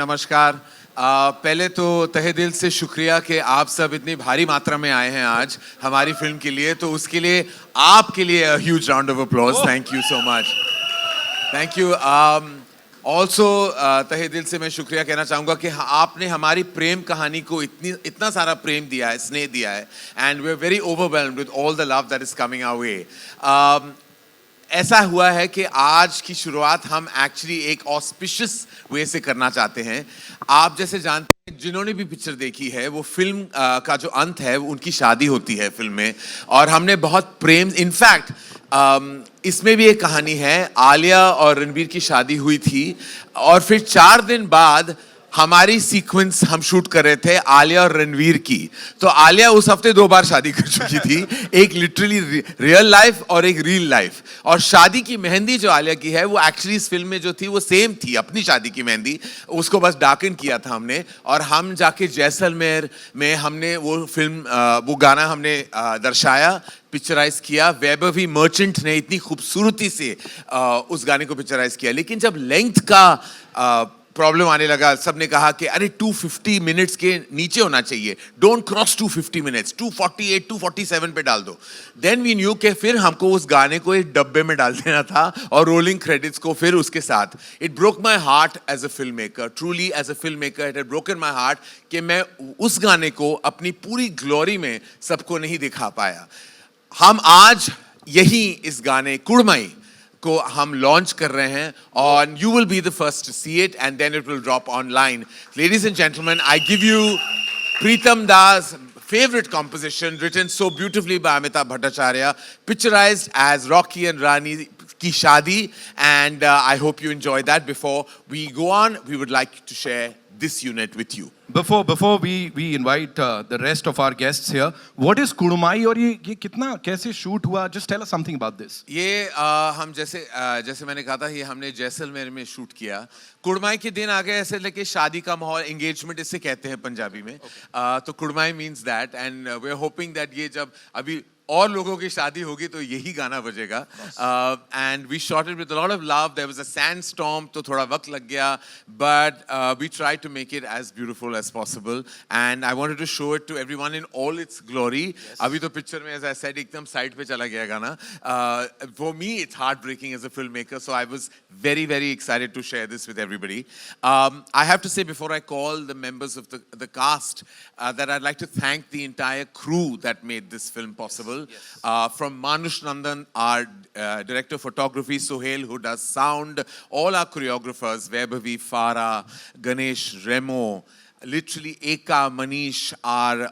नमस्कार। पहले तो तहे दिल से शुक्रिया कि आप सब इतनी भारी मात्रा में आए हैं आज हमारी फिल्म के लिए, तो उसके लिए आपके लिए a huge round of applause. Thank you so much. Thank you. Also तहे दिल से मैं शुक्रिया कहना चाहूँगा कि आपने हमारी प्रेम कहानी को इतना सारा प्रेम दिया है, स्नेह दिया है, and we're very overwhelmed with all the love that is coming our way. ऐसा हुआ है कि आज की शुरुआत हम एक्चुअली एक ऑस्पिशियस वे से करना चाहते हैं। आप जैसे जानते हैं, जिन्होंने भी पिक्चर देखी है, वो फिल्म का जो अंत है उनकी शादी होती है फिल्म में, और हमने बहुत प्रेम, इनफैक्ट इसमें भी एक कहानी है, आलिया और रणबीर की शादी हुई थी और फिर 4 दिन बाद हमारी सीक्वेंस हम शूट कर रहे थे आलिया और रणवीर की। तो आलिया उस हफ्ते 2 बार शादी कर चुकी थी, एक लिटरली रियल लाइफ और एक रियल लाइफ। और शादी की मेहंदी जो आलिया की है वो एक्चुअली इस फिल्म में जो थी वो सेम थी, अपनी शादी की मेहंदी, उसको बस डार्कन किया था हमने। और हम जाके जैसलमेर में हमने वो फिल्म वो गाना हमने दर्शाया, पिक्चराइज किया। वैभवी मर्चेंट ने इतनी खूबसूरती से उस गाने को पिक्चराइज किया। लेकिन जब लेंथ का प्रॉब्लम आने लगा, सबने कहा कि अरे 250 मिनट्स के नीचे होना चाहिए, डोंट क्रॉस 250 मिनट्स, 248 247 पे डाल दो। देन वी न्यू कि फिर हमको उस गाने को एक डब्बे में डाल देना था और रोलिंग क्रेडिट्स को फिर उसके साथ। It broke my heart as a filmmaker, truly as a filmmaker it had broken my heart कि मैं उस गाने को अपनी पूरी ग्लोरी में सबको नहीं दिखा पाया। हम आज यही इस गाने कुड़माई को हम लॉन्च कर रहे हैं और you will be the first to see it and then it will drop online. Ladies and gentlemen, I give you Pritam Das' favorite composition, written so beautifully by Amitabh Bhattacharya, picturized as Rocky and Rani Kii Shaadi, and I hope you enjoy that. Before we go on, we would like to share this unit with you. Before we invite the rest of our guests here, what is Kudumai और ये कितना कैसे shoot हुआ? Just tell us something about this. ये हम जैसे मैंने कहा था, ये हमने जैसलमेर में शूट किया। कुड़माई के दिन आ गए, ऐसे लेके शादी का माहौल, एंगेजमेंट इसे कहते हैं पंजाबी में। तो kudmai means that, and we are hoping that ये जब अभी और लोगों की शादी होगी तो यही गाना बजेगा। And we shot it with a lot of love. There was a sandstorm, तो थोड़ा वक्त लग गया, but we try to make it as beautiful as possible, and I wanted to show it to everyone in all its glory. अभी तो picture में, as I said, एकदम side पे चला गया गाना। For me it's heartbreaking as a filmmaker, so I was very very excited to share this with everybody. I have to say before I call the members of the cast that I'd like to thank the entire crew that made this film possible. Yes. From Manush Nandan, our director of photography, Sohail, who does sound, all our choreographers, Vaibhavi, Farah, Ganesh, Remo, literally Eka, Manish are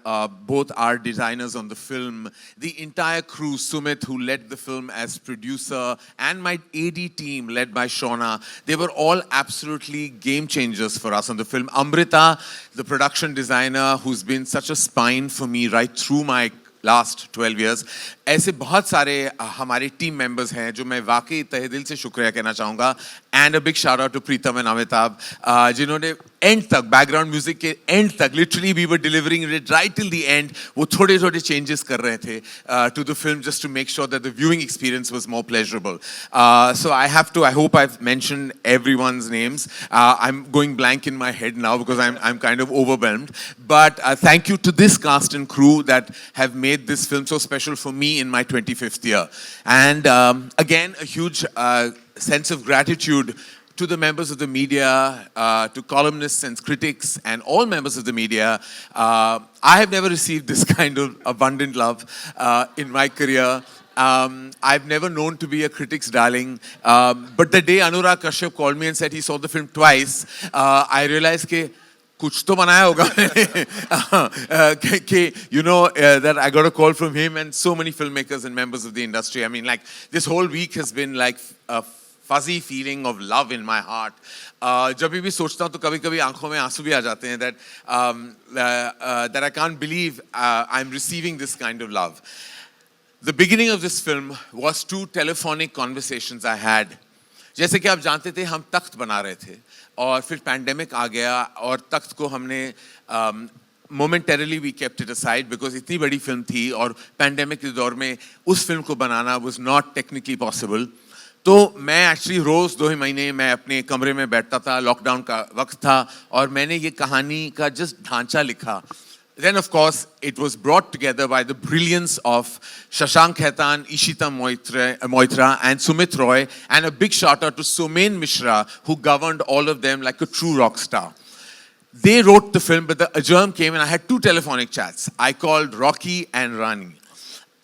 both our designers on the film. The entire crew, Sumit, who led the film as producer, and my AD team led by Shona, they were all absolutely game changers for us on the film. Amrita, the production designer, who's been such a spine for me right through my last 12 years. ऐसे बहुत सारे हमारे team members हैं जो मैं वाकई तहे दिल से शुक्रिया कहना चाहूँगा। And a big shout out to Pritam and Amitabh, जिन्होंने एंड तक, बैकग्राउंड म्यूजिक के एंड तक, literally we were delivering it right till the end, वो छोटे छोटे चेंजेस कर रहे थे to the film just to make sure that the viewing experience was more pleasurable. So I hope I have mentioned everyone's names. I'm going blank in my head now because I'm kind of overwhelmed, but thank you to this cast and crew that have made this film so special for me in my 25th year. And again, a huge sense of gratitude to the members of the media, to columnists and critics and all members of the media. I have never received this kind of abundant love in my career. I've never known to be a critic's darling, but the day Anurag Kashyap called me and said he saw the film twice, I realized कि कुछ तो बनाया होगा कि you know that I got a call from him and so many filmmakers and members of the industry. I mean, like, this whole week has been like a fuzzy feeling of love in my heart. जब भी सोचता हूँ तो कभी-कभी आंखों में आंसू भी आ जाते हैं that I can't believe I'm receiving this kind of love. The beginning of this film was 2 telephonic conversations I had. जैसे कि आप जानते थे, हम तख्त बना रहे थे और फिर पैंडेमिक आ गया और तख्त को हमने momentarily we kept it aside because इतनी बड़ी फिल्म थी और पैंडेमिक के दौर में उस फिल्म को बनाना was not technically possible. तो मैं एक्चुअली रोज 2 ही महीने मैं अपने कमरे में बैठता था, लॉकडाउन का वक्त था, और मैंने ये कहानी का जस्ट ढांचा लिखा. Then of course it was brought together by the brilliance of Shashank Khaitan, Ishita Moitra and Sumit Roy, and a big shout out to Somen Mishra, who governed all of them like a true rock star. They wrote the film, but the adjourn came and I had 2 telephonic chats. I called Rocky and Rani,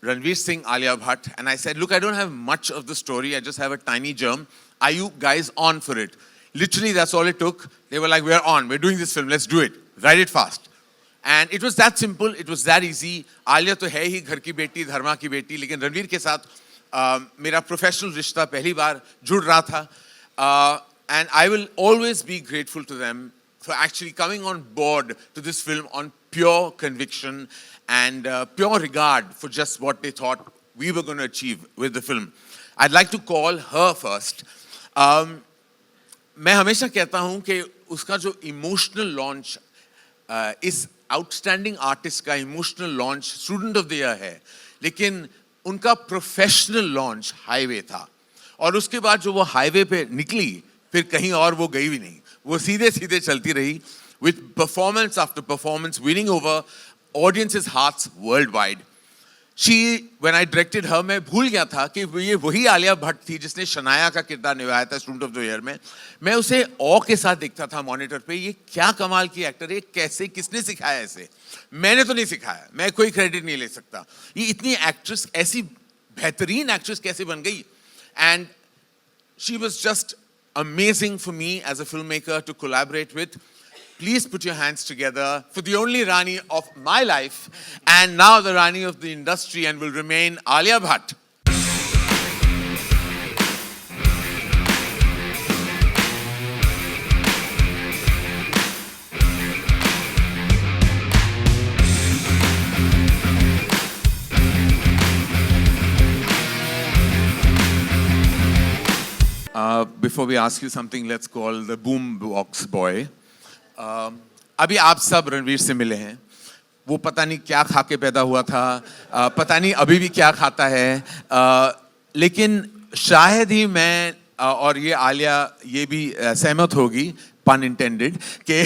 Ranveer Singh, Alia Bhatt, and I said, look, I don't have much of the story. I just have a tiny germ. Are you guys on for it? Literally, that's all it took. They were like, we're on. We're doing this film. Let's do it. Write it fast. And it was that simple. It was that easy. Alia तो है ही घर की बेटी, धर्मा की बेटी, लेकिन रणवीर के साथ मेरा प्रोफेशनल रिश्ता पहली बार जुड़ रहा था. And I will always be grateful to them for actually coming on board to this film on pure conviction and pure regard for just what they thought we were going to achieve with the film. I'd like to call her first. मैं हमेशा कहता हूँ कि उसका जो emotional launch इस outstanding artist का emotional launch student of the year है, लेकिन उनका प्रोफेशनल लॉन्च हाईवे था. और उसके बाद जो वो हाईवे पे निकली, फिर कहीं और वो गई भी नहीं. वो सीधे सीधे चलती रही with performance after performance, winning over audiences' hearts worldwide. When I directed her, मैं भूल गया था कि ये वही आलिया भट्ट थी जिसने शनाया का किरदार निभाया था स्टूडेंट ऑफ द ईयर में. मैं उसे ऑ के साथ देखता था मॉनिटर पे. ये क्या कमाल की एक्टर है, कैसे, किसने सिखाया ऐसे? मैंने तो नहीं सिखाया, मैं कोई क्रेडिट नहीं ले सकता. ये इतनी एक्ट्रेस, ऐसी बेहतरीन एक्ट्रेस कैसे बन गई? And she was just amazing for me as a filmmaker to collaborate with. Please put your hands together for the only Rani of my life and now the Rani of the industry and will remain Alia Bhatt. Before we ask you something, let's call the boom box boy. अभी आप सब रणवीर से मिले हैं. वो पता नहीं क्या खा के पैदा हुआ था, पता नहीं अभी भी क्या खाता है, लेकिन शायद ही मैं और ये आलिया ये भी सहमत होगी, pun intended, कि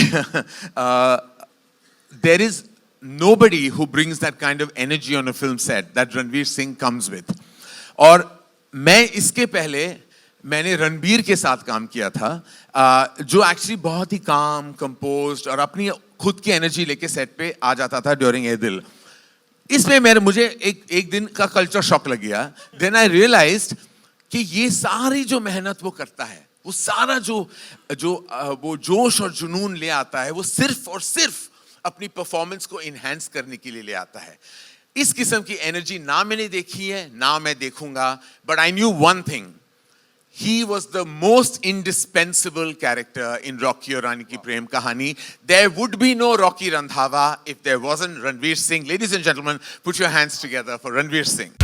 there is nobody who brings that kind of energy on a film set that Ranveer Singh comes with. और मैं इसके पहले मैंने रणबीर के साथ काम किया था, जो एक्चुअली बहुत ही काम, कंपोज्ड और अपनी खुद की एनर्जी लेके सेट पे आ जाता था ड्यूरिंग ए दिल. इसमें मुझे एक दिन का कल्चर शॉक लग गया. देन आई रियलाइज्ड कि ये सारी जो मेहनत वो करता है, वो सारा वो जोश और जुनून ले आता है, वो सिर्फ और सिर्फ अपनी परफॉर्मेंस को इनहेंस करने के लिए ले आता है. इस किस्म की एनर्जी ना मैंने देखी है, ना मैं देखूंगा. But I knew one thing. He was the most indispensable character in Rocky or Rani Kii Prem Kahaani. There would be no Rocky Randhawa if there wasn't Ranveer Singh. Ladies and gentlemen, put your hands together for Ranveer Singh.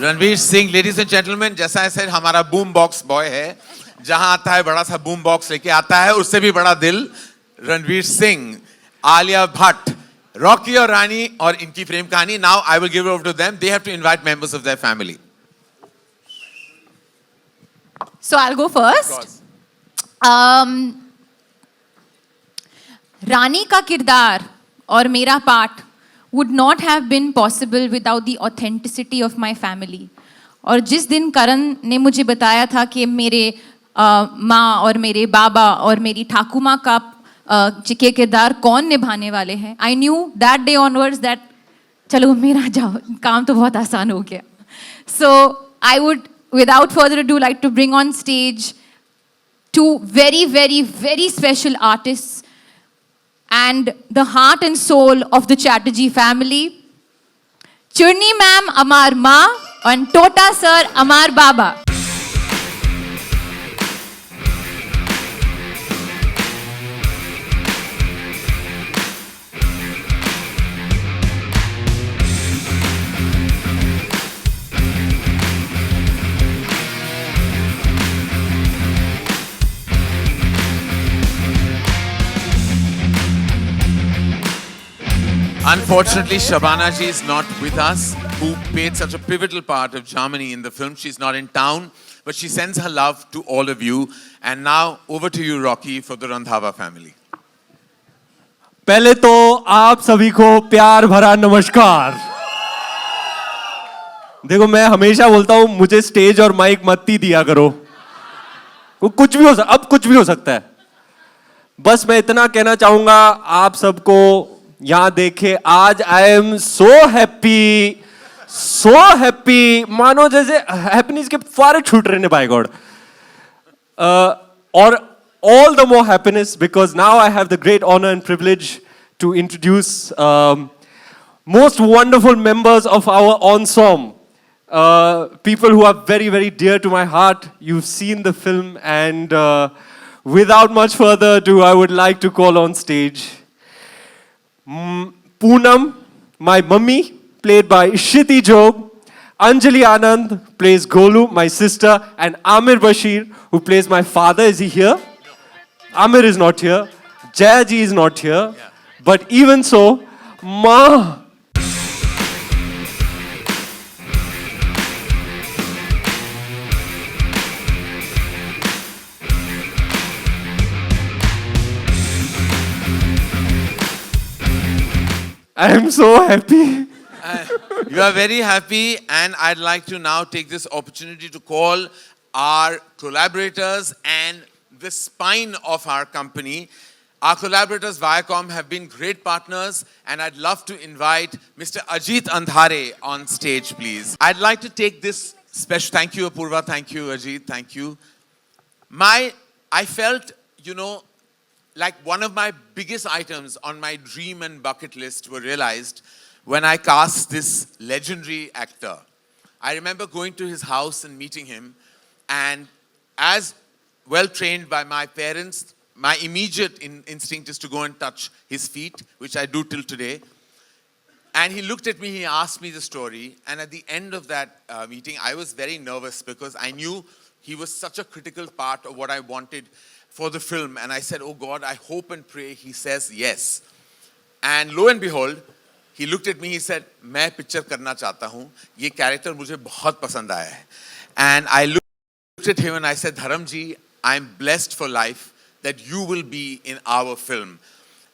Ranveer Singh, ladies and gentleman, जैसा I said, हमारा boom box boy है. जहां आता है बड़ा सा boom box लेके आता है, उससे भी बड़ा दिल. रणवीर सिंह, आलिया भट्ट, रॉकी और रानी और इनकी प्रेम कहानी. Now I will give over to them. They have to invite members of their family. So I'll go first. Rani का किरदार और मेरा part would not have been possible without the authenticity of my family. और जिस दिन करण ने मुझे बताया था कि मेरे माँ और मेरे बाबा और मेरी ठाकुमा का के किरदार कौन निभाने वाले हैं. I knew that day onwards that चलो मेरा जाओ, काम तो बहुत आसान हो गया. So I would, without further ado, like to bring on stage two very, very, very special artists and the heart and soul of the Chatterjee family. Churni ma'am, Amar Ma, and Tota sir, Amar Baba. Unfortunately, Shabana ji is not with us, who played such a pivotal part of Jamini in the film. She's not in town, but she sends her love to all of you. And now, over to you, Rocky, for the Randhawa family. पहले तो आप सभी को प्यार भरा नमस्कार. देखो, मैं हमेशा बोलता हूं मुझे स्टेज और माइक मत ही दिया करो. वो कुछ भी हो सकता, अब कुछ भी हो सकता है. बस मैं इतना कहना चाहूंगा आप सबको, यहां देखे आज आई एम सो हैप्पी, मानो जैसे हैप्पीनेस के फुहारे छूट रहे हैं बाय गॉड. और all the more happiness because now I have the great honor and privilege to introduce most wonderful members of our ensemble. People who are very, very dear to my heart. You've seen the film, and without much further ado, I would like to call on stage Poonam, my mummy, played by Shiti Job. Anjali Anand plays Golu, my sister, and Amir Bashir, who plays my father. Is he here? Amir is not here. Jayaji is not here. Yeah. But even so, Ma. I am so happy. You are very happy, and I'd like to now take this opportunity to call our collaborators and the spine of our company. Our collaborators, Viacom, have been great partners, and I'd love to invite Mr. Ajit Andhare on stage, please. I'd like to take this special, thank you Apurva, thank you Ajit, thank you. I felt, like one of my biggest items on my dream and bucket list were realized when I cast this legendary actor. I remember going to his house and meeting him, and as well trained by my parents, my immediate instinct is to go and touch his feet, which I do till today. And he looked at me, he asked me the story, and at the end of that meeting, I was very nervous because I knew he was such a critical part of what I wanted for the film. And I said, oh God, I hope and pray he says yes. And lo and behold, he looked at me, he said, मैं picture करना चाहता हूँ, ये character मुझे बहुत पसंद आया है. And I looked at him and I said, Dharam ji, I'm blessed for life that you will be in our film.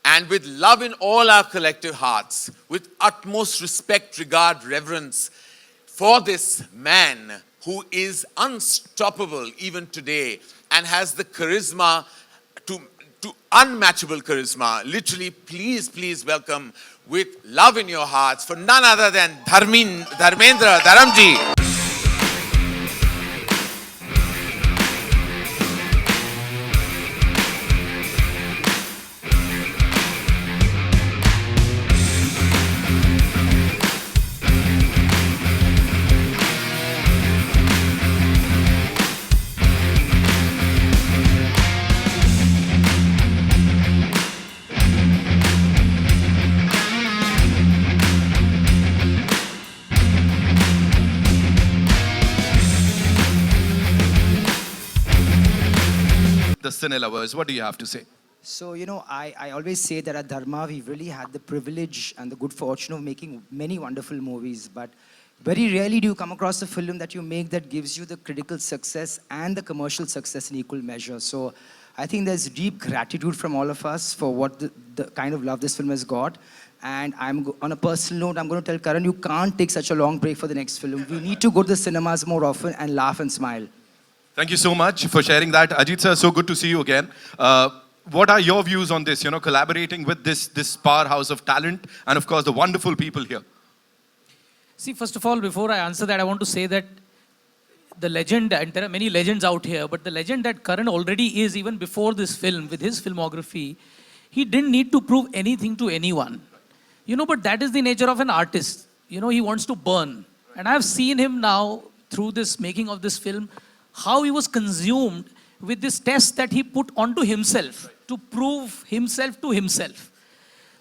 And with love in all our collective hearts, with utmost respect, regard, reverence for this man who is unstoppable even today and has the charisma to unmatchable charisma. Literally, please welcome with love in your hearts for none other than Dharmendra, Dharamji. The cine lovers, what do you have to say? So, I always say that at Dharma, we really had the privilege and the good fortune of making many wonderful movies. But very rarely do you come across a film that you make that gives you the critical success and the commercial success in equal measure. So I think there's deep gratitude from all of us for what the kind of love this film has got. And on a personal note, I'm going to tell Karan, you can't take such a long break for the next film. We need to go to the cinemas more often and laugh and smile. Thank you so much for sharing that. Ajit sir, so good to see you again. what are your views on this? You know, collaborating with this powerhouse of talent, and of course the wonderful people here. See, first of all, before I answer that, I want to say that the legend, and there are many legends out here, but the legend that Karan already is, even before this film, with his filmography, he didn't need to prove anything to anyone. You know, but that is the nature of an artist. You know, he wants to burn. And I've seen him now, through this making of this film, how he was consumed with this test that he put onto himself to prove himself to himself.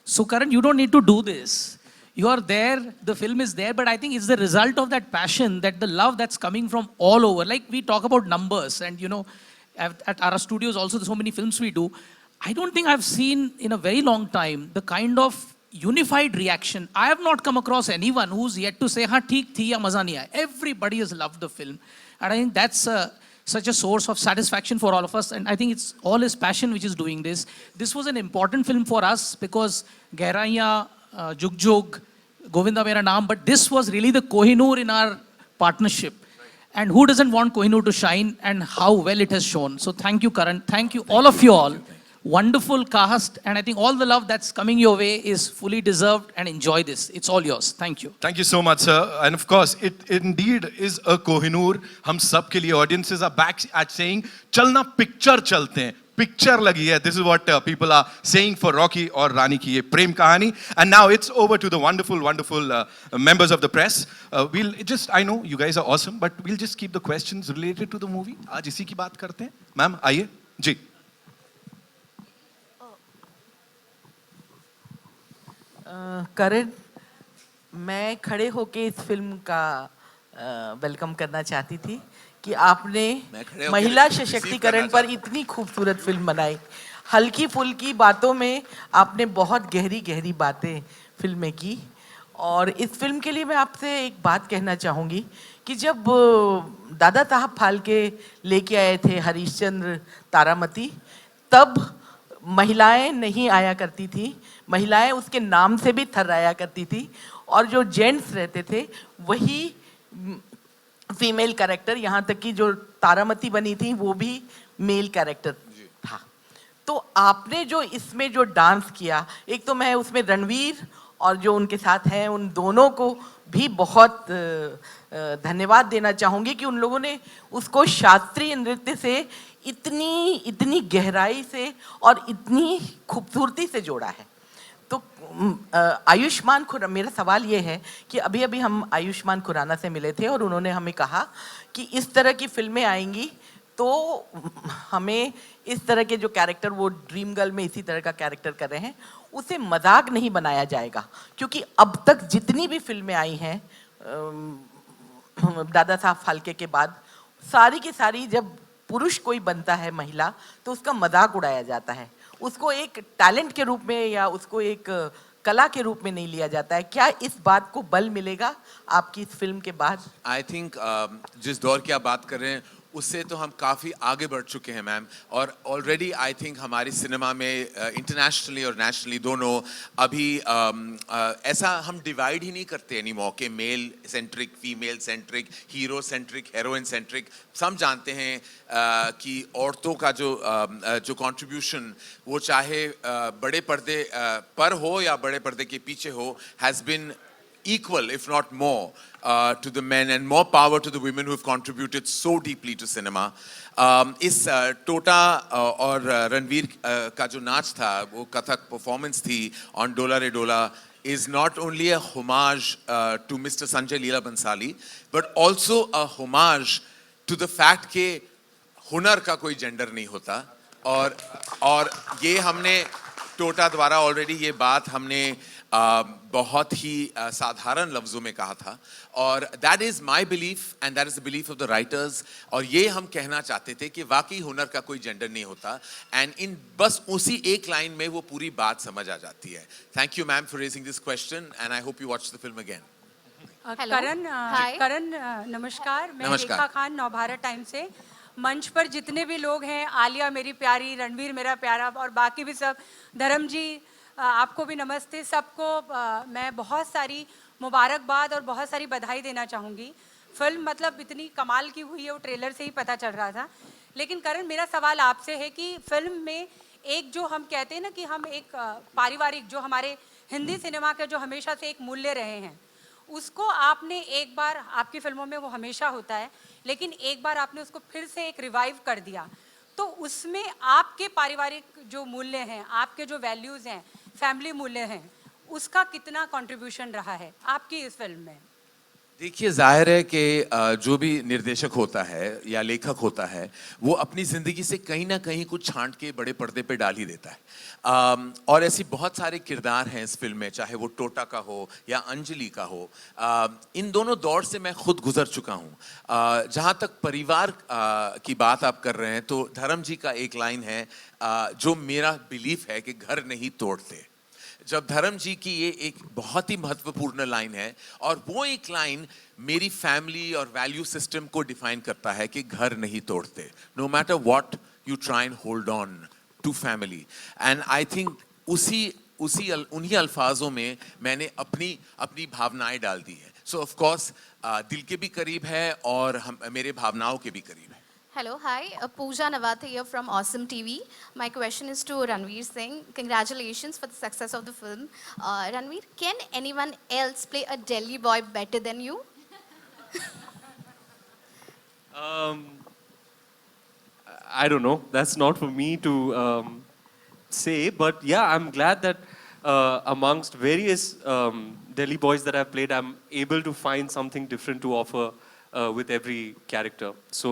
So Karan, you don't need to do this. You are there, the film is there, but I think it's the result of that passion, that the love that's coming from all over. Like we talk about numbers, and you know, at our studios also, so many films we do. I don't think I've seen in a very long time the kind of unified reaction. I have not come across anyone who's yet to say, "Ha, theek thi ya maza nahi aaya." Everybody has loved the film, and I think that's such a source of satisfaction for all of us. And I think it's all his passion which is doing this. This was an important film for us because Gehraiyan, Jug Jug, Govinda Mera Naam, but this was really the Kohinoor in our partnership. And who doesn't want Kohinoor to shine, and how well it has shown. So thank you, Karan. Thank you, all of you all. Wonderful cast, and I think all the love that's coming your way is fully deserved, and enjoy this. It's all yours. Thank you. Thank you so much, sir. And of course, it indeed is a Kohinoor. हम सब के लिए audiences are back at saying, चलना picture चलते हैं. Picture लगी है. This is what people are saying for Rocky or Rani Kii Prem Kahaani. And now it's over to the wonderful members of the press. We'll just, I know you guys are awesome, but we'll just keep the questions related to the movie. आज इसी की बात करते हैं. Ma'am, आइए. जी. करण, मैं खड़े होके इस फिल्म का वेलकम करना चाहती थी कि आपने महिला सशक्तिकरण पर इतनी खूबसूरत फिल्म बनाई. हल्की फुल्की बातों में आपने बहुत गहरी गहरी बातें फिल्म में की. और इस फिल्म के लिए मैं आपसे एक बात कहना चाहूँगी कि जब दादा साहब फाल्के लेके आए थे हरिश्चंद्र तारामती, तब महिलाएं नहीं आया करती थी. महिलाएं उसके नाम से भी थर्राया करती थी, और जो जेंट्स रहते थे वही फीमेल कैरेक्टर, यहाँ तक कि जो तारामती बनी थी वो भी मेल कैरेक्टर था. तो आपने जो इसमें जो डांस किया, एक तो मैं उसमें रणवीर और जो उनके साथ हैं उन दोनों को भी बहुत धन्यवाद देना चाहूँगी कि उन लोगों ने उसको शास्त्रीय नृत्य से इतनी गहराई से और इतनी खूबसूरती से जोड़ा है. तो आयुष्मान खुराना, मेरा सवाल ये है कि अभी अभी हम आयुष्मान खुराना से मिले थे और उन्होंने हमें कहा कि इस तरह की फिल्में आएंगी तो हमें इस तरह के जो कैरेक्टर, वो ड्रीम गर्ल में इसी तरह का कैरेक्टर कर रहे हैं, उसे मजाक नहीं बनाया जाएगा. क्योंकि अब तक जितनी भी फिल्में आई हैं दादा साहब फाल्के के बाद, सारी की सारी जब पुरुष कोई बनता है महिला तो उसका मजाक उड़ाया जाता है. उसको एक टैलेंट के रूप में या उसको एक कला के रूप में नहीं लिया जाता है. क्या इस बात को बल मिलेगा आपकी इस फिल्म के बाद? आई थिंक जिस दौर की आप बात कर रहे हैं उससे तो हम काफ़ी आगे बढ़ चुके हैं मैम. और ऑलरेडी आई थिंक हमारी सिनेमा में इंटरनेशनली और नेशनली दोनों अभी ऐसा हम डिवाइड ही नहीं करते एनी मौर के male centric, female centric, hero centric, heroine centric. सब जानते हैं कि औरतों का जो कंट्रीब्यूशन, वो चाहे बड़े पर्दे पर हो या बड़े पर्दे के पीछे हो, has been equal, if not more, to the men, and more power to the women who have contributed so deeply to cinema. इस टोटा और रणवीर का जो नाच था, वो कथक परफॉर्मेंस थी on Dola Re Dola, is not only a homage to Mr. Sanjay Leela Bhansali, but also a homage to the fact कि हुनर का कोई जेंडर नहीं होता. और ये हमने टोटा द्वारा ऑलरेडी ये बात हमने बहुत ही साधारण लफ्ज़ों में कहा था. और that is my belief and that is the belief of the writers. और ये हम कहना चाहते थे कि वाकई हुनर का कोई जेंडर नहीं होता. एंड इन बस उसी एक लाइन में वो पूरी बात समझ आ जाती है. Thank you ma'am for raising this question and I hope you watch the film again. Karan नमस्कार. मैं रेखा खान, नवभारत टाइम से. मंच पर जितने भी लोग हैं, आलिया मेरी प्यारी, रणवीर मेरा प्यारा, और बाकी भी सब, धर्म जी आपको भी नमस्ते. सबको मैं बहुत सारी मुबारकबाद और बहुत सारी बधाई देना चाहूँगी. फिल्म मतलब इतनी कमाल की हुई है, वो ट्रेलर से ही पता चल रहा था. लेकिन करण, मेरा सवाल आपसे है कि फिल्म में एक जो हम कहते हैं ना कि हम एक पारिवारिक, जो हमारे हिंदी सिनेमा के जो हमेशा से एक मूल्य रहे हैं, उसको आपने एक बार, आपकी फिल्मों में वो हमेशा होता है, लेकिन एक बार आपने उसको फिर से एक रिवाइव कर दिया, तो उसमें आपके पारिवारिक जो मूल्य हैं, आपके जो वैल्यूज़ हैं, फैमिली मूल्य हैं, उसका कितना कंट्रीब्यूशन रहा है आपकी इस फिल्म में? देखिए, जाहिर है कि जो भी निर्देशक होता है या लेखक होता है, वो अपनी ज़िंदगी से कहीं ना कहीं कुछ छांट के बड़े पर्दे पे डाल ही देता है। और ऐसी बहुत सारे किरदार हैं इस फिल्म में, चाहे वो टोटा का हो या अंजलि का हो। इन दोनों दौर से मैं खुद गुजर चुका हूँ। जहाँ तक परिवार की बात आप कर रहे हैं, तो धर्म जी का एक लाइन है जो मेरा बिलीफ है कि घर नहीं तोड़ते। जब धर्म जी की ये एक बहुत ही महत्वपूर्ण लाइन है, और वो एक लाइन मेरी फैमिली और वैल्यू सिस्टम को डिफाइन करता है कि घर नहीं तोड़ते, no matter what you try and hold on to family. And I think उन्हीं अल्फाजों में मैंने अपनी भावनाएं डाल दी है। सो ऑफ कोर्स दिल के भी करीब है और मेरे भावनाओं के भी करीब है। Hello, hi. Pooja Nawatha here from Awesome TV. My question is to Ranveer Singh. Congratulations for the success of the film. Ranveer, can anyone else play a Delhi boy better than you? I don't know. That's not for me to say. But yeah, I'm glad that amongst various Delhi boys that I've played, I'm able to find something different to offer with every character. So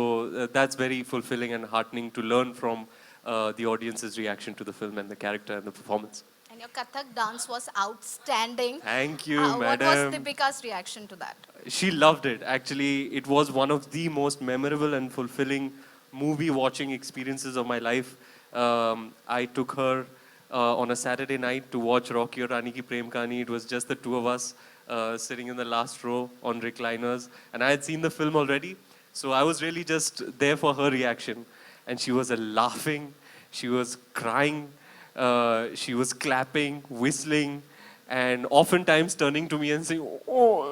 that's very fulfilling and heartening to learn from the audience's reaction to the film and the character and the performance. And your Kathak dance was outstanding. Thank you, What madam. was Deepika's reaction to that? She loved it. Actually, it was one of the most memorable and fulfilling movie watching experiences of my life. I took her on a Saturday night to watch Rocky or Rani Kii Prem Kahaani. It was just the two of us sitting in the last row on recliners. And I had seen the film already. So I was really just there for her reaction. And she was laughing, she was crying, she was clapping, whistling, and oftentimes turning to me and saying, oh.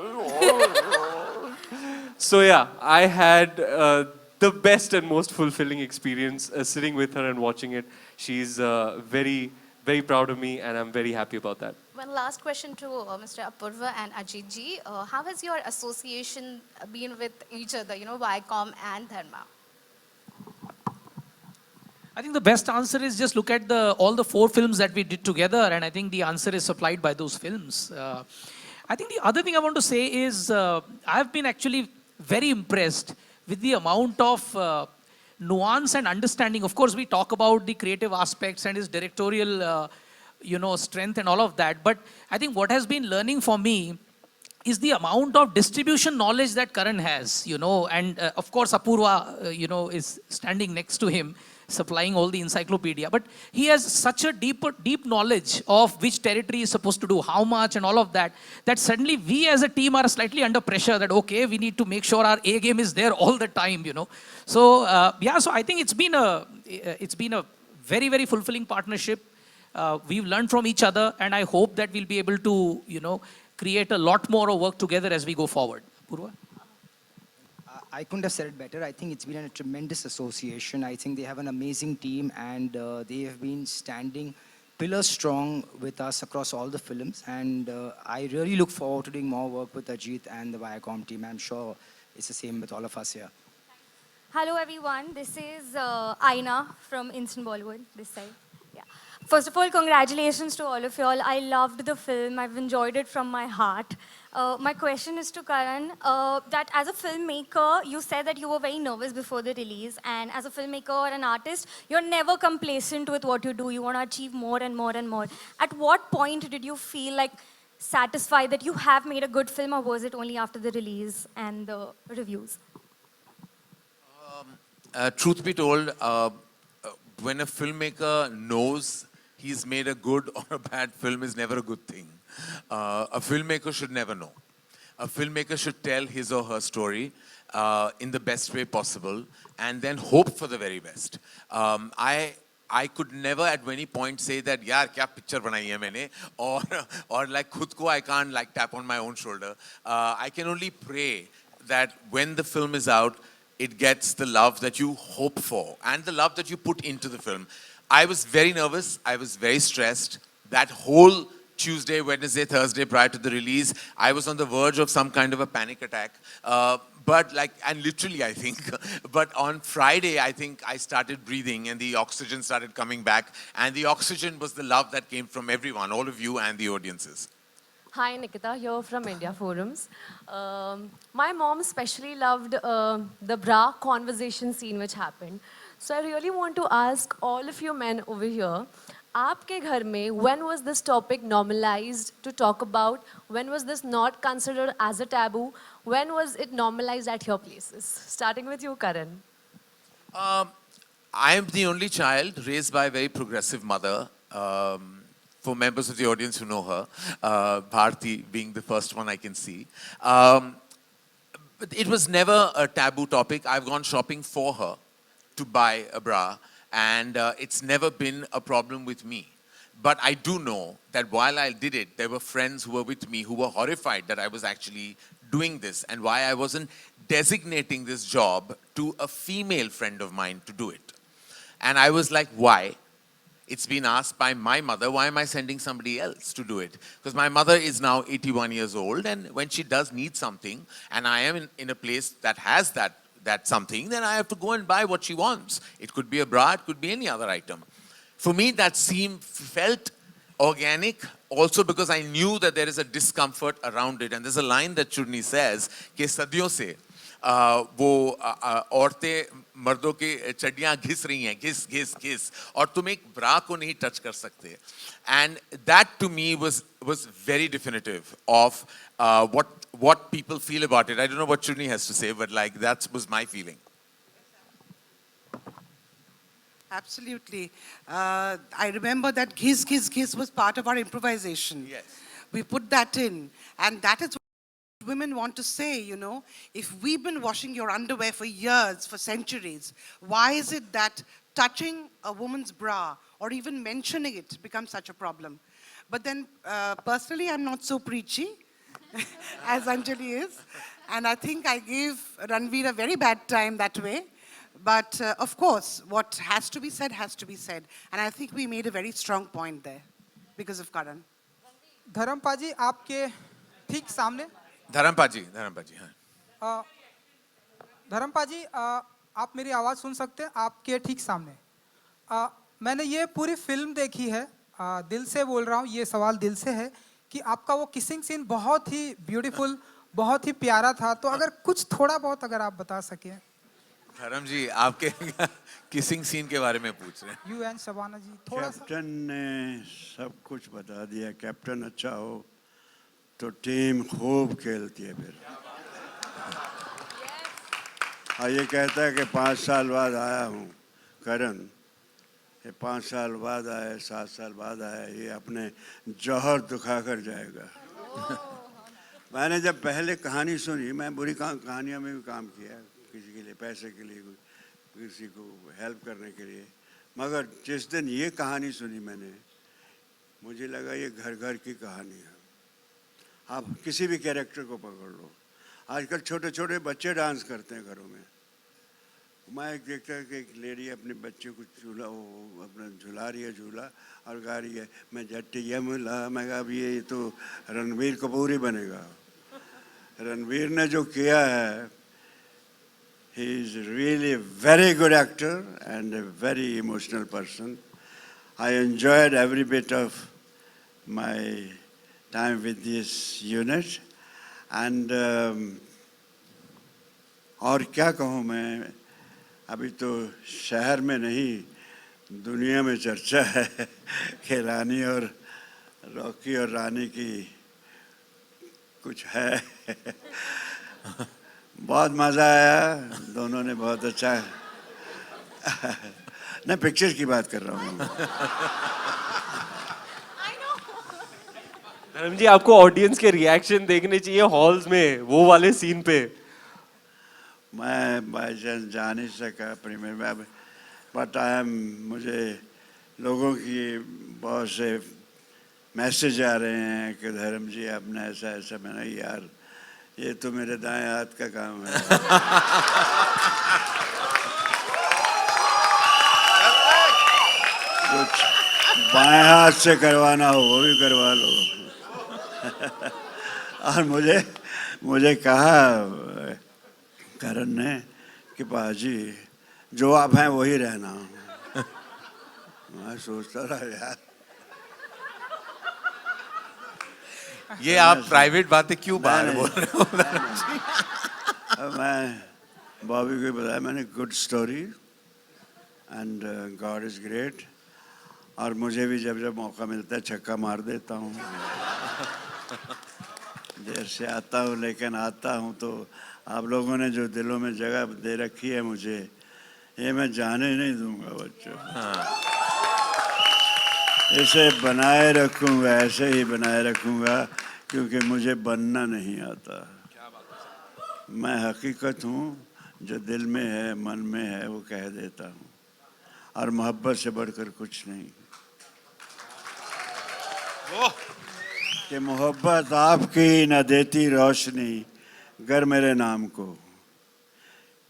So yeah, I had the best and most fulfilling experience sitting with her and watching it. She's very, very proud of me, and I'm very happy about that. One last question to Mr. Apurva and Ajit ji. How has your association been with each other, Viacom and Dharma? I think the best answer is just look at all the 4 films that we did together, and I think the answer is supplied by those films. I think the other thing I want to say is I've been actually very impressed with the amount of nuance and understanding. Of course, we talk about the creative aspects and his directorial strength and all of that. But I think what has been learning for me is the amount of distribution knowledge that Karan has, and of course Apurva, is standing next to him, supplying all the encyclopedia. But he has such a deep knowledge of which territory is supposed to do how much and all of that, that suddenly we as a team are slightly under pressure that, okay, we need to make sure our A game is there all the time, So, so I think it's been a very, very fulfilling partnership. We've learned from each other, and I hope that we'll be able to, create a lot more work together as we go forward. Purva? I couldn't have said it better. I think it's been a tremendous association. I think they have an amazing team, and they have been standing pillar strong with us across all the films. And I really look forward to doing more work with Ajit and the Viacom team. I'm sure it's the same with all of us here. Hello everyone, this is Aina from Instant Bollywood, this side. Yeah. First of all, congratulations to all of you all. I loved the film, I've enjoyed it from my heart. My question is to Karan, that as a filmmaker, you said that you were very nervous before the release, and as a filmmaker or an artist, you're never complacent with what you do. You want to achieve more and more and more. At what point did you feel like satisfied that you have made a good film, or was it only after the release and the reviews? Truth be told, when a filmmaker knows he's made a good or a bad film is never a good thing. A filmmaker should never know. A filmmaker should tell his or her story in the best way possible and then hope for the very best. I could never at any point say that, yaar, kya picture banai hai maine, or like khud ko I can't like tap on my own shoulder. I can only pray that when the film is out, it gets the love that you hope for and the love that you put into the film. I was very nervous. I was very stressed. That whole Tuesday, Wednesday, Thursday prior to the release, I was on the verge of some kind of a panic attack. And literally, I think, but on Friday, I think I started breathing and the oxygen started coming back. And the oxygen was the love that came from everyone, all of you and the audiences. Hi, Nikita, here from India Forums. My mom especially loved the bra conversation scene which happened. So I really want to ask all of you men over here, आपके घर में, when was this topic normalized to talk about? When was this not considered as a taboo? When was it normalized at your places? Starting with you, Karan. I am the only child raised by a very progressive mother. For members of the audience who know her, Bharti being the first one I can see. But it was never a taboo topic. I've gone shopping for her to buy a bra, and it's never been a problem with me. But I do know that while I did it, there were friends who were with me who were horrified that I was actually doing this and why I wasn't designating this job to a female friend of mine to do it. And I was like, why? It's been asked by my mother, why am I sending somebody else to do it? Because my mother is now 81 years old, and when she does need something, and I am in a place that has that something, then I have to go and buy what she wants. It could be a bra, it could be any other item. For me, that felt organic, also because I knew that there is a discomfort around it. And there's a line that Churni says, कि सदियों से वो औरतें मर्दों के चड्डियां घिस रही हैं, घिस घिस घिस, और तुम एक ब्रा को नहीं टच कर सकते. And that to me was very definitive of what people feel about it. I don't know what Churni has to say, but like that was my feeling. Absolutely. I remember that ghiz, ghiz, ghiz was part of our improvisation. Yes. We put that in. And that is what women want to say, you know. If we've been washing your underwear for years, for centuries, why is it that touching a woman's bra or even mentioning it becomes such a problem? But then, personally, I'm not so preachy as Anjali is. And I think I gave Ranveer a very bad time that way. But of course, what has to be said has to be said. And I think we made a very strong point there because of Karan. Dharmapa जी आपके ठीक सामने. धर्मपा जी, हाँ. धर्मपा जी आप मेरी आवाज़ सुन सकते हैं आपके ठीक सामने. मैंने ये पूरी फिल्म देखी है, दिल से बोल रहा हूँ, ये सवाल दिल से है कि आपका वो किसिंग सीन बहुत ही ब्यूटीफुल, बहुत ही प्यारा था. तो अगर कुछ थोड़ा बहुत अगर आप बता सकें. धर्म जी, आपके किसिंग सीन के बारे में पूछ रहे हैं. यू एंड शबाना जी थोड़ा सा. कैप्टन ने सब कुछ बता दिया. कैप्टन अच्छा हो तो टीम खूब खेलती है फिर. हाँ, ये कहता है कि 5 साल बाद आया हूँ करण, ये 5 साल बाद आया, 7 साल बाद आया, ये अपने जौहर दुखा कर जाएगा. मैंने जब पहले कहानी सुनी, मैं बुरी कहानियों में भी काम किया, किसी के लिए पैसे के लिए, किसी को हेल्प करने के लिए, मगर जिस दिन ये कहानी सुनी मैंने, मुझे लगा ये घर घर की कहानी है. आप किसी भी कैरेक्टर को पकड़ लो, आजकल छोटे छोटे बच्चे डांस करते हैं घरों में. मैं एक देखता कि एक लेडी अपने बच्चे को अपना झुला रही है झूला और गा रही है, मैं जट्टी यमला. मैं कहा अब ये तो रणवीर कपूर ही बनेगा. रणवीर ने जो किया है, he is really a very good actor and a very emotional person. I enjoyed every bit of my time with this unit. And और क्या कहूँ मैं, अभी तो शहर में नहीं दुनिया में चर्चा है कि रानी और रॉकी और रानी की कुछ है. बहुत मज़ा आया, दोनों ने बहुत अच्छा. मैं पिक्चर की बात कर रहा हूँ. धर्म जी, आपको ऑडियंस के रिएक्शन देखने चाहिए हॉल्स में वो वाले सीन पे. मैं बाई चांस जा नहीं सका प्रीमियर में, बट मुझे लोगों की बहुत से मैसेज आ रहे हैं कि धर्म जी आपने ऐसा ऐसा. मैंने यार ये तो मेरे दाएं हाथ का काम है. बाएं हाथ से करवाना हो वो भी करवा लो। और मुझे कहा करण ने कि पाजी जो आप हैं वही रहना। मैं सोचता रहा यार ये आप प्राइवेट बातें क्यों बाहर नहीं, बोल रहे हो? मैं बॉबी को बताया मैंने good story and God is great. और मुझे भी जब जब मौका मिलता है छक्का मार देता हूँ। देर से आता हूँ लेकिन आता हूँ। तो आप लोगों ने जो दिलों में जगह दे रखी है मुझे, ये मैं जाने नहीं दूंगा बच्चों। इसे बनाए रखूंगा, ऐसे ही बनाए रखूंगा क्योंकि मुझे बनना नहीं आता। मैं हकीकत हूँ, जो दिल में है मन में है वो कह देता हूँ, और मोहब्बत से बढ़कर कुछ नहीं। कि मोहब्बत आपकी न देती रोशनी गर मेरे नाम को,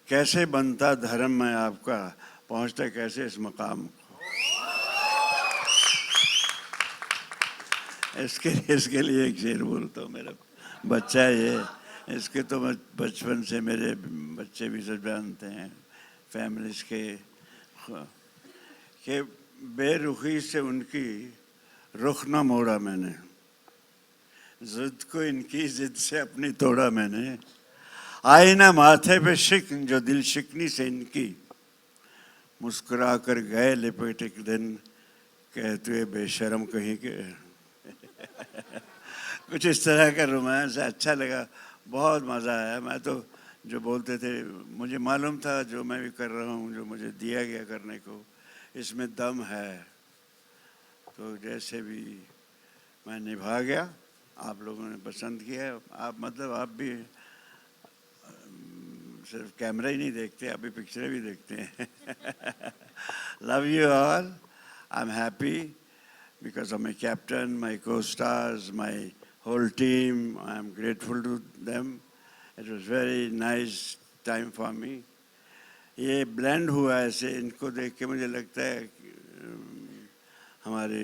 कैसे बनता धर्म मैं आपका, पहुंचता कैसे इस मकाम को। इसके लिए एक शेर बोलता हूँ। मेरा बच्चा है ये, इसके तो मैं बचपन से, मेरे बच्चे भी सब जानते हैं फैमिलीज के, कि बेरुखी से उनकी रुख न मोड़ा मैंने, जिद को इनकी जिद से अपनी तोड़ा मैंने, आई ना माथे पे शिकन जो दिल शिकनी से इनकी, मुस्कुरा कर गए लिपट एक दिन कहते हुए बेशरम कहीं के। कुछ इस तरह का रोमांस अच्छा लगा, बहुत मज़ा आया। मैं तो जो बोलते थे मुझे मालूम था जो मैं भी कर रहा हूँ, जो मुझे दिया गया करने को, इसमें दम है। तो जैसे भी मैं निभा गया, आप लोगों ने पसंद किया। आप मतलब आप भी सिर्फ कैमरा ही नहीं देखते, आप भी पिक्चरें भी देखते हैं। Love you all. I am happy because of my captain, my co-stars, my whole team. I am grateful to them. It was very nice time for me. ये blend हुआ ऐसे, इनको देख के मुझे लगता है हमारी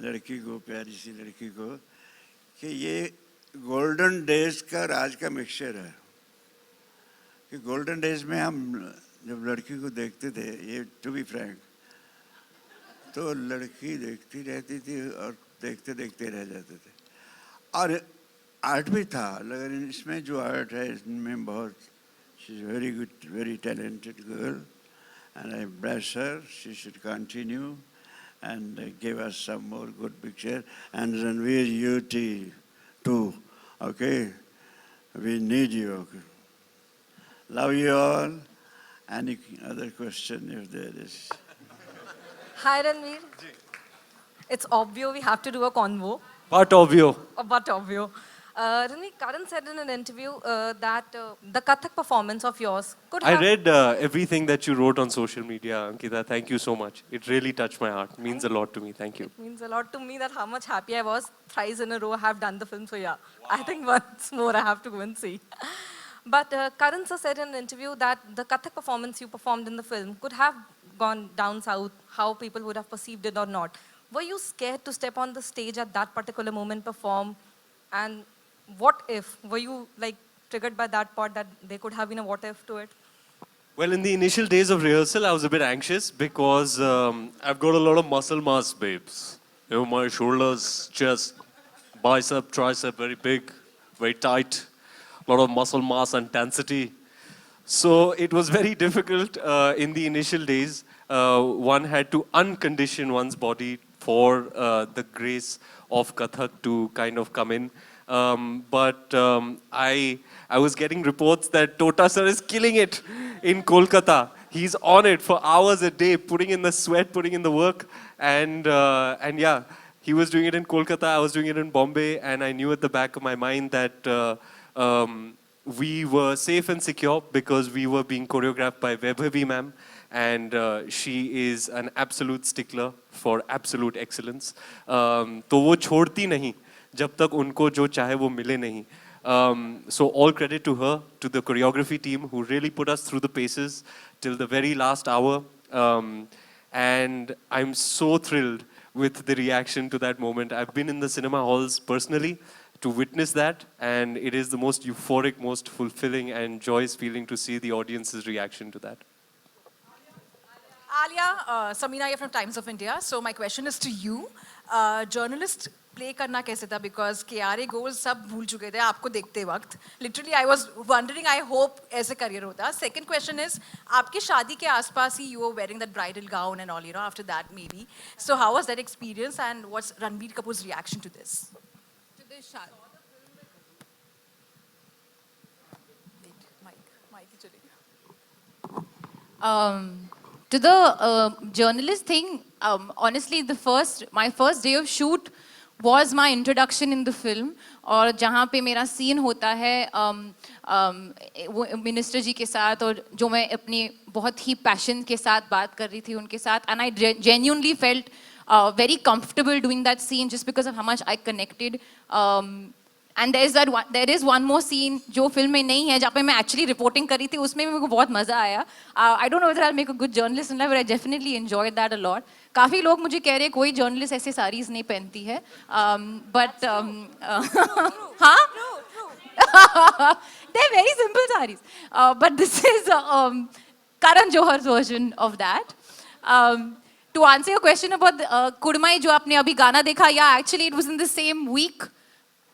लड़की को, प्यारी सी लड़की को, कि ये गोल्डन डेज का राज का मिक्सचर है। कि गोल्डन डेज में हम जब लड़की को देखते थे, ये टू बी फ्रैंक, तो लड़की देखती रहती थी और देखते देखते रह जाते थे। और आर्ट भी था, लेकिन इसमें जो आर्ट है इसमें बहुत, she is very good, very talented girl, and I bless her, she should continue and give us some more good picture. And Ranveer, you too, okay? We need you, okay? Love you all. Any other question if there is? Hi Ranveer. It's obvious we have to do a convo. But obvious. But obvious. Ranveer, Karan said in an interview that the Kathak performance of yours could have... I read everything that you wrote on social media, Ankita. Thank you so much. It really touched my heart. Means a lot to me. Thank you. It means a lot to me that how much happy I was. Thrice in a row I have done the film, so yeah. Wow. I think once more I have to go and see. But Karan sir said in an interview that the Kathak performance you performed in the film could have gone down south, how people would have perceived it or not. Were you scared to step on the stage at that particular moment, perform? And what if? Were you like triggered by that part that there could have been a what if to it? Well, in the initial days of rehearsal, I was a bit anxious because I've got a lot of muscle mass, babes. You know, my shoulders, chest, bicep, tricep, very big, very tight. A lot of muscle mass and density. So it was very difficult in the initial days. One had to uncondition one's body for the grace of Kathak to kind of come in. But I was getting reports that Tota sir is killing it in Kolkata. He's on it for hours a day, putting in the sweat, putting in the work. And yeah, he was doing it in Kolkata, I was doing it in Bombay. And I knew at the back of my mind that we were safe and secure because we were being choreographed by Vaibhavi ma'am. And she is an absolute stickler for absolute excellence. तो वो छोड़ती नहीं जब तक उनको जो चाहे वो मिले नहीं. So all credit to her, to the choreography team who really put us through the paces till the very last hour. and I'm so thrilled with the reaction to that moment. I've been in the cinema halls personally to witness that, and it is the most euphoric, most fulfilling and joyous feeling to see the audience's reaction to that. Alia, Samina here from Times of India. So my question is to you. Journalist play करना कैसे था? Because KRA goals सब भूल चुके थे आपको देखते वक्त. Literally, I was wondering. I hope ऐसे career होता. Second question is, आपकी शादी के आसपास ही you were wearing that bridal gown and all, you know, after that maybe. So how was that experience, and what's Ranveer Kapoor's reaction to this? To this shadi. To the journalist thing, honestly, my first day of shoot was my introduction in the film. और जहाँ पे मेरा scene होता है minister जी के साथ, और जो मैं अपनी बहुत ही पैशन के साथ बात कर रही थी उनके साथ, and I genuinely felt very comfortable doing that scene just because of how much I connected. And there is one more scene जो फिल्म में नहीं है, जहाँ पे मैं actually reporting कर रही थी, उसमें भी मेरे को बहुत मजा आया. I don't know whether I'll make a good journalist in life, but I definitely enjoyed that a lot. काफी लोग मुझे कह रहे हैं कोई journalist ऐसे sarees नहीं पहनती है, but हाँ, they're very simple sarees, but this is Karan Johar's version of that. To answer your question about कुड़माई जो आपने अभी गाना देखा, yeah, actually it was in the same week.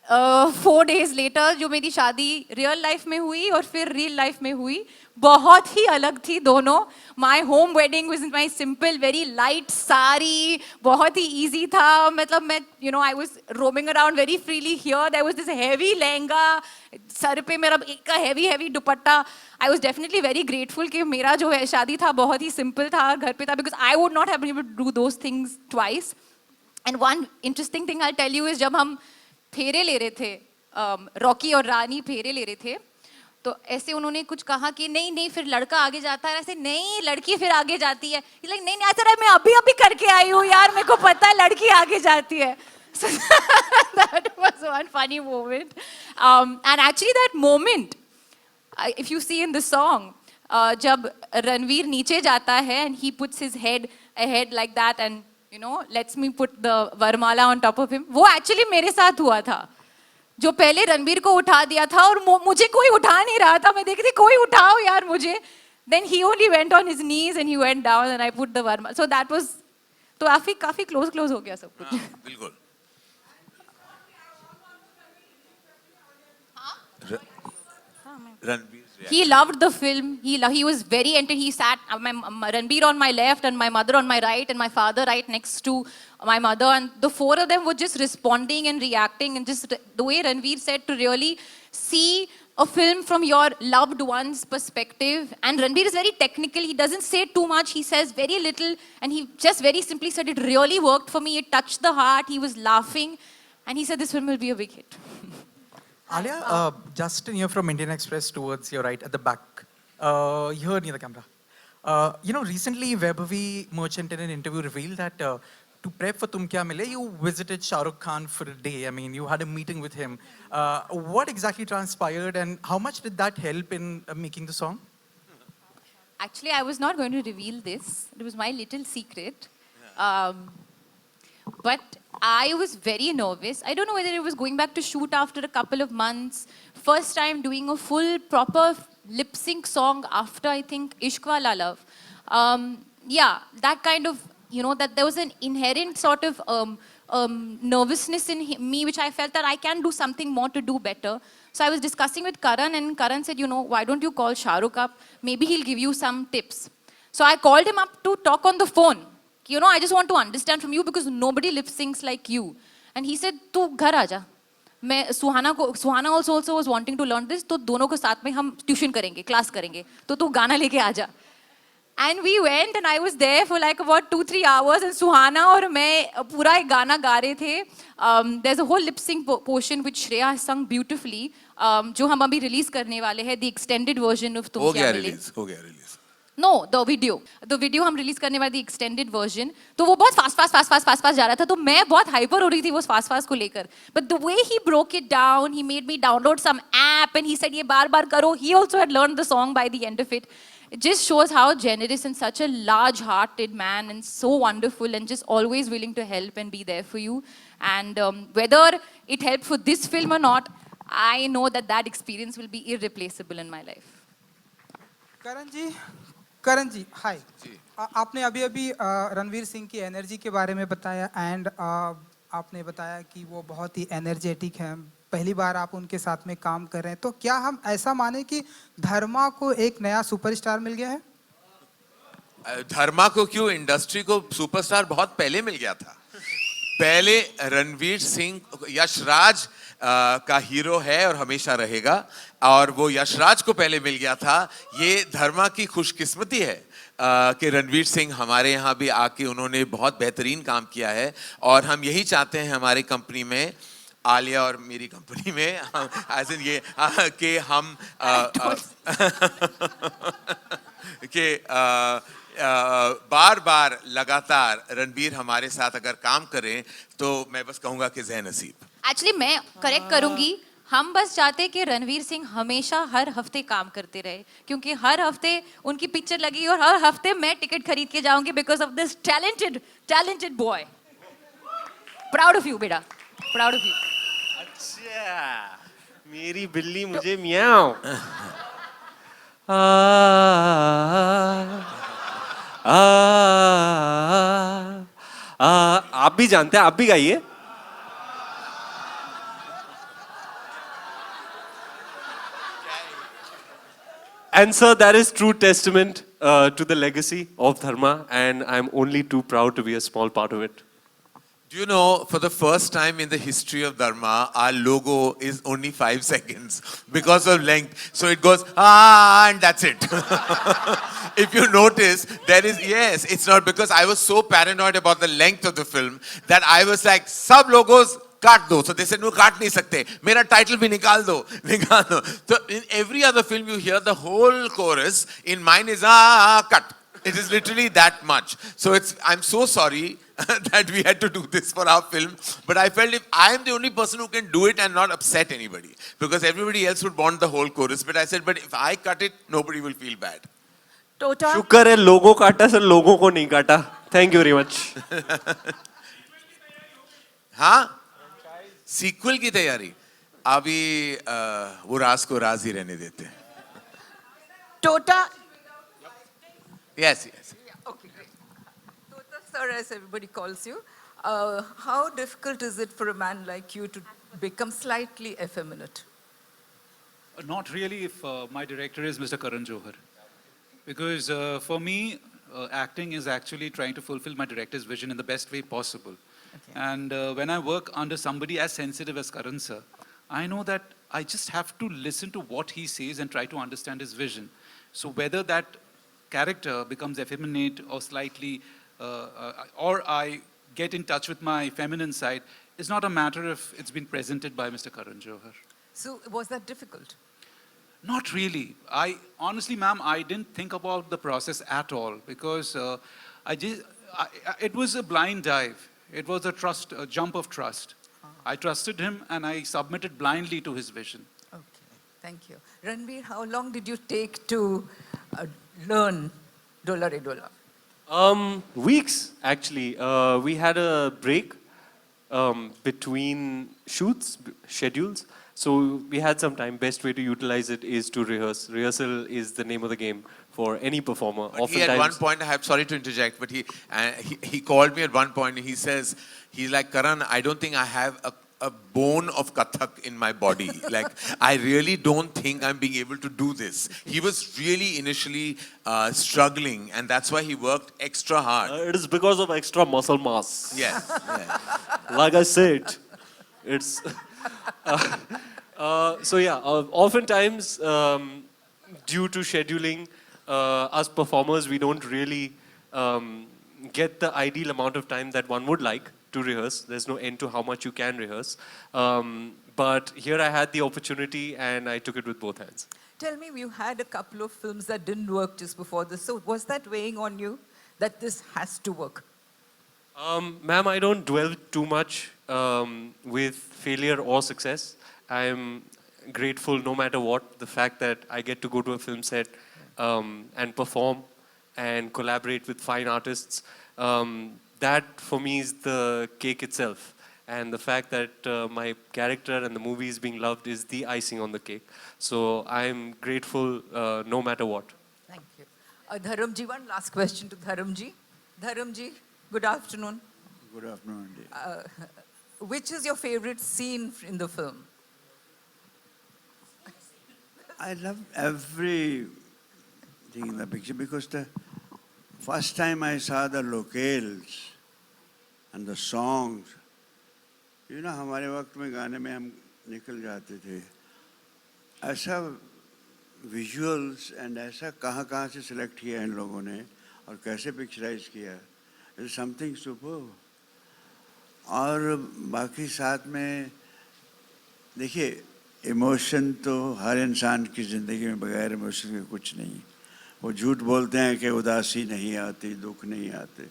4 days later जो मेरी शादी रियल लाइफ में हुई और फिर रियल लाइफ में हुई, बहुत ही अलग थी दोनों. My home wedding was in my simple very light sari, बहुत ही ईजी था. मतलब मैं I was roaming around very freely. Here there was this heavy lehenga, सर पे मेरा एक का heavy dupatta. I was definitely very grateful कि मेरा जो है शादी था बहुत ही सिंपल था, घर पे था, because I would not have been able to do those things twice. And one interesting thing I tell you is, जब हम फेरे ले रहे थे, रॉकी और रानी फेरे ले रहे थे, तो ऐसे उन्होंने कुछ कहा कि नहीं फिर लड़का आगे जाता है, ऐसे नहीं लड़की फिर आगे जाती है. नहीं ऐसा मैं अभी करके आई हूँ यार, मेरे को पता है लड़की आगे जाती है. So that was one funny moment. And actually that moment, if you see in the song, जब रणवीर नीचे जाता है and he puts his head ahead like that and lets me put the वरमाला on top of him, वो actually मेरे साथ हुआ था. जो पहले रणवीर को उठा दिया था और मुझे कोई उठा नहीं रहा था, मैं देखती कोई उठाओ यार मुझे. Then he only went on his knees and he went down and I put the वरमाला. So that was, तो काफी close हो गया सब कुछ. बिल्कुल. Ranveer. He loved the film. He was very entered. He sat, Ranveer on my left and my mother on my right and my father right next to my mother, and the four of them were just responding and reacting, and just the way Ranveer said, to really see a film from your loved one's perspective. And Ranveer is very technical. He doesn't say too much. He says very little, and he just very simply said, it really worked for me. It touched the heart. He was laughing, and he said this film will be a big hit. Alia, just near from Indian Express towards your right at the back, here near the camera. Recently Vaibhavi Merchant in an interview revealed that to prep for Tum Kya Mile, you visited Shah Rukh Khan for a day. I mean, you had a meeting with him. What exactly transpired, and how much did that help in making the song? Actually, I was not going to reveal this. It was my little secret. But I was very nervous. I don't know whether it was going back to shoot after a couple of months. First time doing a full, proper lip sync song after, I think, Ishq Wala Love. Yeah, that kind of, that there was an inherent sort of nervousness in me, which I felt that I can do something more to do better. So I was discussing with Karan, and Karan said, why don't you call Shah Rukh up? Maybe he'll give you some tips. So I called him up to talk on the phone. I just want to understand from you because nobody lip syncs like you. And he said, "Tu ghar aaja. Suhana also was wanting to learn this. तो दोनों को साथ में हम tuition करेंगे, class करेंगे. तो तू गाना लेके आजा." And we went, and I was there for like about 2-3 hours, and Suhana और मैं पूरा एक गाना गा रहे थे. There's a whole lip sync portion which Shreya has sung beautifully, जो हम अभी release करने वाले हैं, the extended version of तुम क्या मिले. हो गया release. No, the video हम रिलीज करने वाले एक्सटेंडेड वर्जन. तो वो बहुत फास्ट जा रहा था, तो मैं बहुत हाइपर हो रही थी वो फास्ट को लेकर. But the way he broke it down, he made me download some app and he said ये बार करो. He also had learned the song by the end of it. It just shows how generous and such a large-hearted man and so wonderful and just always willing to help and be there for you. And whether it helped for this film or not, I know that that experience will be irreplaceable in my life. करण जी हाय आपने अभी अभी रणवीर सिंह की energy के बारे में बताया and आपने बताया कि वो बहुत ही एनर्जेटिक हैं पहली बार आप उनके साथ में काम कर रहे हैं तो क्या हम ऐसा माने कि धर्मा को एक नया सुपरस्टार मिल गया है धर्मा को क्यों इंडस्ट्री को सुपरस्टार बहुत पहले मिल गया था पहले रणवीर सिंह यशराज का हीरो है और हमेशा रहेगा और वो यशराज को पहले मिल गया था ये धर्मा की खुशकिस्मती है कि रणवीर सिंह हमारे यहाँ भी आके उन्होंने बहुत बेहतरीन काम किया है और हम यही चाहते हैं हमारी कंपनी में आलिया और मेरी कंपनी में एज इन ये कि हम कि बार बार लगातार रणवीर हमारे साथ अगर काम करें तो मैं बस कहूंगा कि ज़ह नसीब एक्चुअली मैं करेक्ट करूंगी हम बस चाहते कि रणवीर सिंह हमेशा हर हफ्ते काम करते रहे क्योंकि हर हफ्ते उनकी पिक्चर लगी और हर हफ्ते मैं टिकट खरीद के जाऊंगी because of this talented boy proud of you बेटा प्राउड ऑफ यू अच्छा मेरी बिल्ली मुझे मियाओ आप भी जानते हैं आप भी गाइए And sir, that is true testament to the legacy of Dharma, and I'm only too proud to be a small part of it. Do you know, for the first time in the history of Dharma, our logo is only 5 seconds because of length. So it goes, and that's it. If you notice, there is, yes, it's not because I was so paranoid about the length of the film that I was like, sub logos, काट दो so they said no काट नहीं सकते मेरा title भी निकाल दो so in every other film you hear the whole chorus in mine is cut it is literally that much so it's I'm so sorry that we had to do this for our film but I felt if I am the only person who can do it and not upset anybody because everybody else would want the whole chorus but I said but if I cut it nobody will feel bad Tota शुक्र है लोगों काटा sir लोगों को नहीं काटा thank you very much हाँ sequel की तैयारी अभी वो राज को राज ही रहने देते हैं Tota yes Okay, great. Tota sir, as everybody calls you, how difficult is it for a man like you to become slightly effeminate? Not really if my director is Mr. Karan Johar. Because for me, acting is actually trying to fulfill my director's vision in the best way possible. Okay. And when I work under somebody as sensitive as Karan sir, I know that I just have to listen to what he says and try to understand his vision. So whether that character becomes effeminate or slightly, or I get in touch with my feminine side, is not a matter if it's been presented by Mr. Karan Johar. So was that difficult? Not really. Honestly, ma'am, I didn't think about the process at all because it was a blind dive. It was a jump of trust. I trusted him and I submitted blindly to his vision. Okay, thank you. Ranveer, how long did you take to learn Dollar e Dollar? Weeks actually. We had a break between shoots, schedules. So we had some time. Best way to utilize it is to rehearse. Rehearsal is the name of the game for any performer. But he at one point, I'm sorry to interject, but he called me at one point and he says, he's like, Karan, I don't think I have a bone of Kathak in my body. Like, I really don't think I'm being able to do this. He was really initially struggling and that's why he worked extra hard. It is because of extra muscle mass. Yeah. Like I said, it's... so yeah, oftentimes due to scheduling, us performers, we don't really get the ideal amount of time that one would like to rehearse. There's no end to how much you can rehearse. But here I had the opportunity and I took it with both hands. Tell me, you had a couple of films that didn't work just before this. So was that weighing on you that this has to work? Ma'am, I don't dwell too much with failure or success. I'm grateful no matter what, the fact that I get to go to a film set and perform and collaborate with fine artists. That for me is the cake itself. And the fact that my character and the movie is being loved is the icing on the cake. So I'm grateful no matter what. Thank you. Dharamji, one last question to Dharamji. Dharamji, good afternoon. Good afternoon. Which is your favorite scene in the film? I love everything in the picture because the first time I saw the locales and the songs, you know, हमारे वक्त में गाने में हम निकल जाते थे. ऐसा visuals and ऐसा कहाँ से select किया इन लोगों ने और कैसे picturize किया, it's something superb. और बाकी साथ में देखिए इमोशन तो हर इंसान की ज़िंदगी में बगैर इमोशन के कुछ नहीं. वो झूठ बोलते हैं कि उदासी नहीं आती, दुख नहीं आते,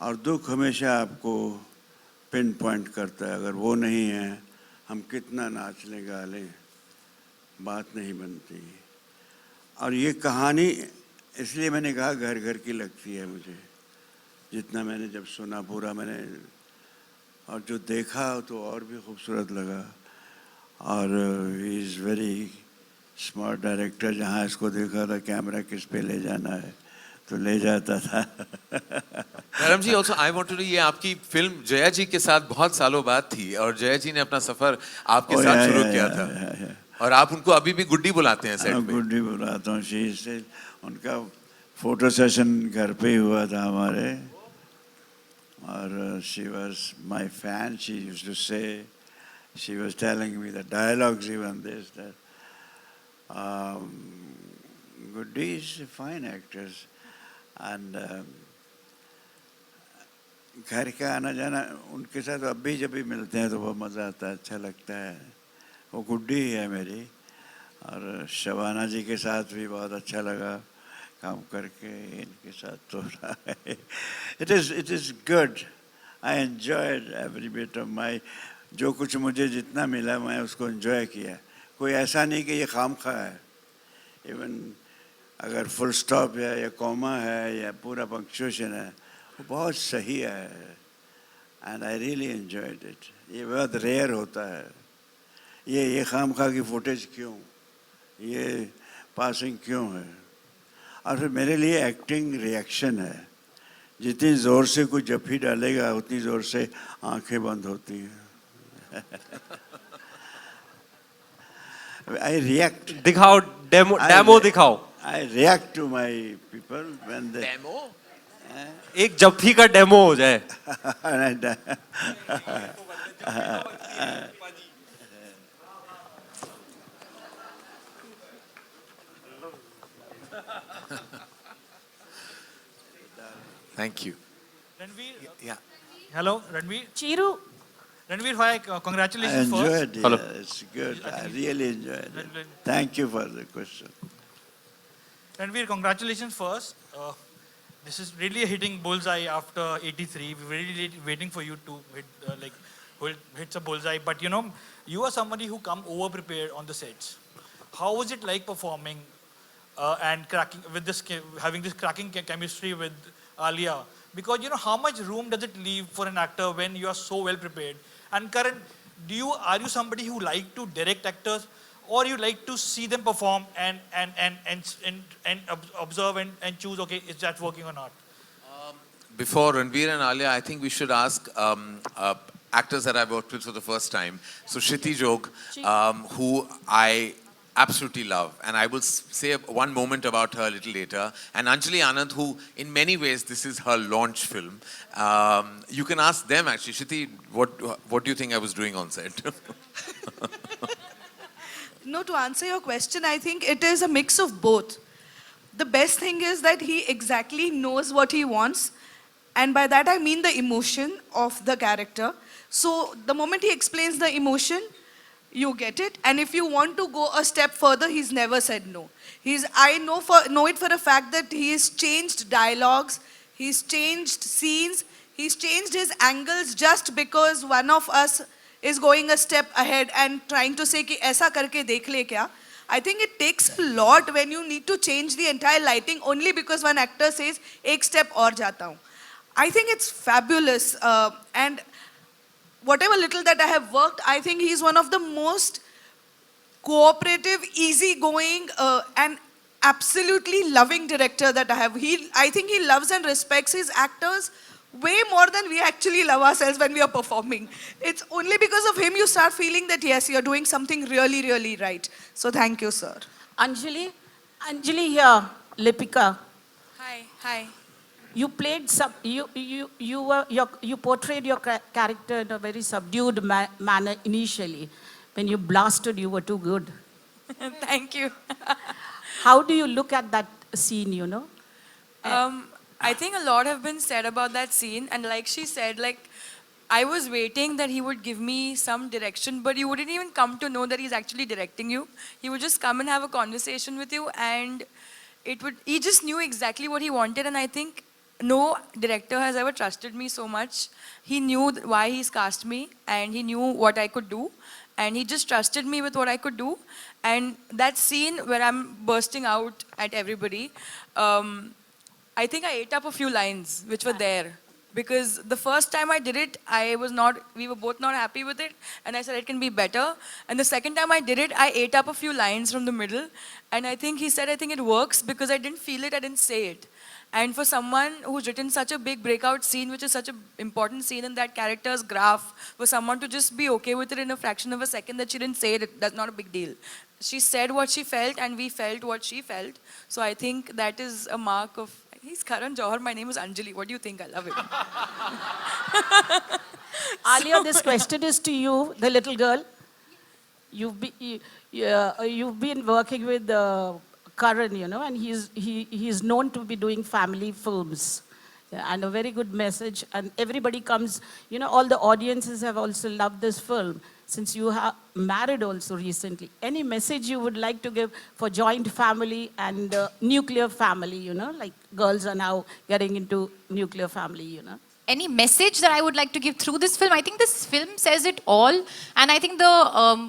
और दुख हमेशा आपको पिन पॉइंट करता है. अगर वो नहीं है, हम कितना नाच लें गा लें, बात नहीं बनती. और ये कहानी इसलिए मैंने कहा घर घर की लगती है मुझे. जितना मैंने जब सुना पूरा मैंने और जो देखा तो और भी खूबसूरत लगा. और he is very smart director. जहाँ इसको देखा था कैमरा किस पे ले जाना है तो ले जाता था. धर्म जी, also I wanted to, ये आपकी फिल्म जया जी के साथ बहुत सालों बाद थी और जया जी ने अपना सफर आपके साथ शुरू किया था और आप उनको अभी भी गुड्डी बुलाते हैं सेट पे. गुड्डी बुलाता हूँ. उनका फोटो सेशन घर पे ही हुआ था हमारे. और she was my fan. She used to say, she was telling me the dialogues even this, that Goody is a fine actress. And घर का आना जाना उनके साथ अब भी जब भी मिलते हैं तो बहुत मज़ा आता है, अच्छा लगता है. वो गुड्डी ही है मेरी. और शबाना जी के साथ भी बहुत अच्छा लगा काम करके. इनके साथ तो रहा है. It is good. I enjoyed every bit of my, जो कुछ मुझे जितना मिला मैं उसको enjoy किया. कोई ऐसा नहीं कि ये खामखा है. Even अगर full stop है या comma है या पूरा punctuation है, वो बहुत सही है. And I really enjoyed it. ये बहुत rare होता है. ये खामखा की footage क्यों, ये passing क्यों है. और फिर मेरे लिए एक्टिंग रिएक्शन है. जितनी ज़ोर से कोई जफ्फी डालेगा उतनी ज़ोर से आंखें बंद होती हैं. I react. दिखाओ डेमो दिखाओ. I react to my people when they. Demo? एक जफ्फी का डेमो हो जाए. Thank you. Ranveer. Yeah. Hello, Ranveer. Chiru. Ranveer, hi, I congratulations enjoyed first. it. It's good. I really enjoyed it. Thank you for the question. Ranveer, congratulations first. This is really a hitting bullseye after 83. We're really waiting for you to hit a bullseye. But you know, you are somebody who come over prepared on the sets. How was it like performing and cracking with this, having this cracking chemistry with Alia? Because you know, how much room does it leave for an actor when you are so well prepared? And Karan, are you somebody who like to direct actors, or you like to see them perform and observe and choose, okay, is that working or not? Before Ranveer and Alia, I think we should ask actors that I've worked with for the first time. So Kshiti Jog, who I absolutely love, and I will say one moment about her a little later. And Anjali Anand, who in many ways this is her launch film. You can ask them actually. Kshiti, what do you think I was doing on set? No, to answer your question, I think it is a mix of both. The best thing is that he exactly knows what he wants, and by that I mean the emotion of the character. So the moment he explains the emotion, you get it. And if you want to go a step further, he's never said no. I know it for a fact that he's changed dialogues, he's changed scenes, he's changed his angles just because one of us is going a step ahead and trying to say कि ऐसा करके देख ले क्या. I think it takes a lot when you need to change the entire lighting only because one actor says, "Ek step aur jata hu." I think it's fabulous. And whatever little that I have worked, I think he's one of the most cooperative, easygoing, and absolutely loving director that I have. I think he loves and respects his actors way more than we actually love ourselves when we are performing. It's only because of him you start feeling that yes, you're doing something really, really right. So thank you, sir. Anjali here, Lipika. Hi. You played you portrayed your character in a very subdued manner initially. When you blasted, you were too good. Thank you. How do you look at that scene, you know? I think a lot have been said about that scene, and like she said, like I was waiting that he would give me some direction, but you wouldn't even come to know that he's actually directing you. He would just come and have a conversation with you, and he just knew exactly what he wanted, and I think no director has ever trusted me so much. He knew why he's cast me, and he knew what I could do, and he just trusted me with what I could do. And that scene where I'm bursting out at everybody, I think I ate up a few lines which were there. Because the first time I did it, we were both not happy with it, and I said it can be better. And the second time I did it, I ate up a few lines from the middle, and he said, I think it works because I didn't feel it, I didn't say it. And for someone who's written such a big breakout scene, which is such an important scene in that character's graph, for someone to just be okay with it in a fraction of a second that she didn't say it, that's not a big deal. She said what she felt, and we felt what she felt. So I think that is a mark of, he's Karan Johar, my name is Anjali. What do you think? I love it. Alia, this question is to you, the little girl. You've been working with Karan, you know, and he's known to be doing family films. Yeah, and a very good message, and everybody comes, you know, all the audiences have also loved this film. Since you have married also recently, any message you would like to give for joint family and nuclear family, you know, like girls are now getting into nuclear family, you know? Any message that I would like to give through this film? I think this film says it all. And I think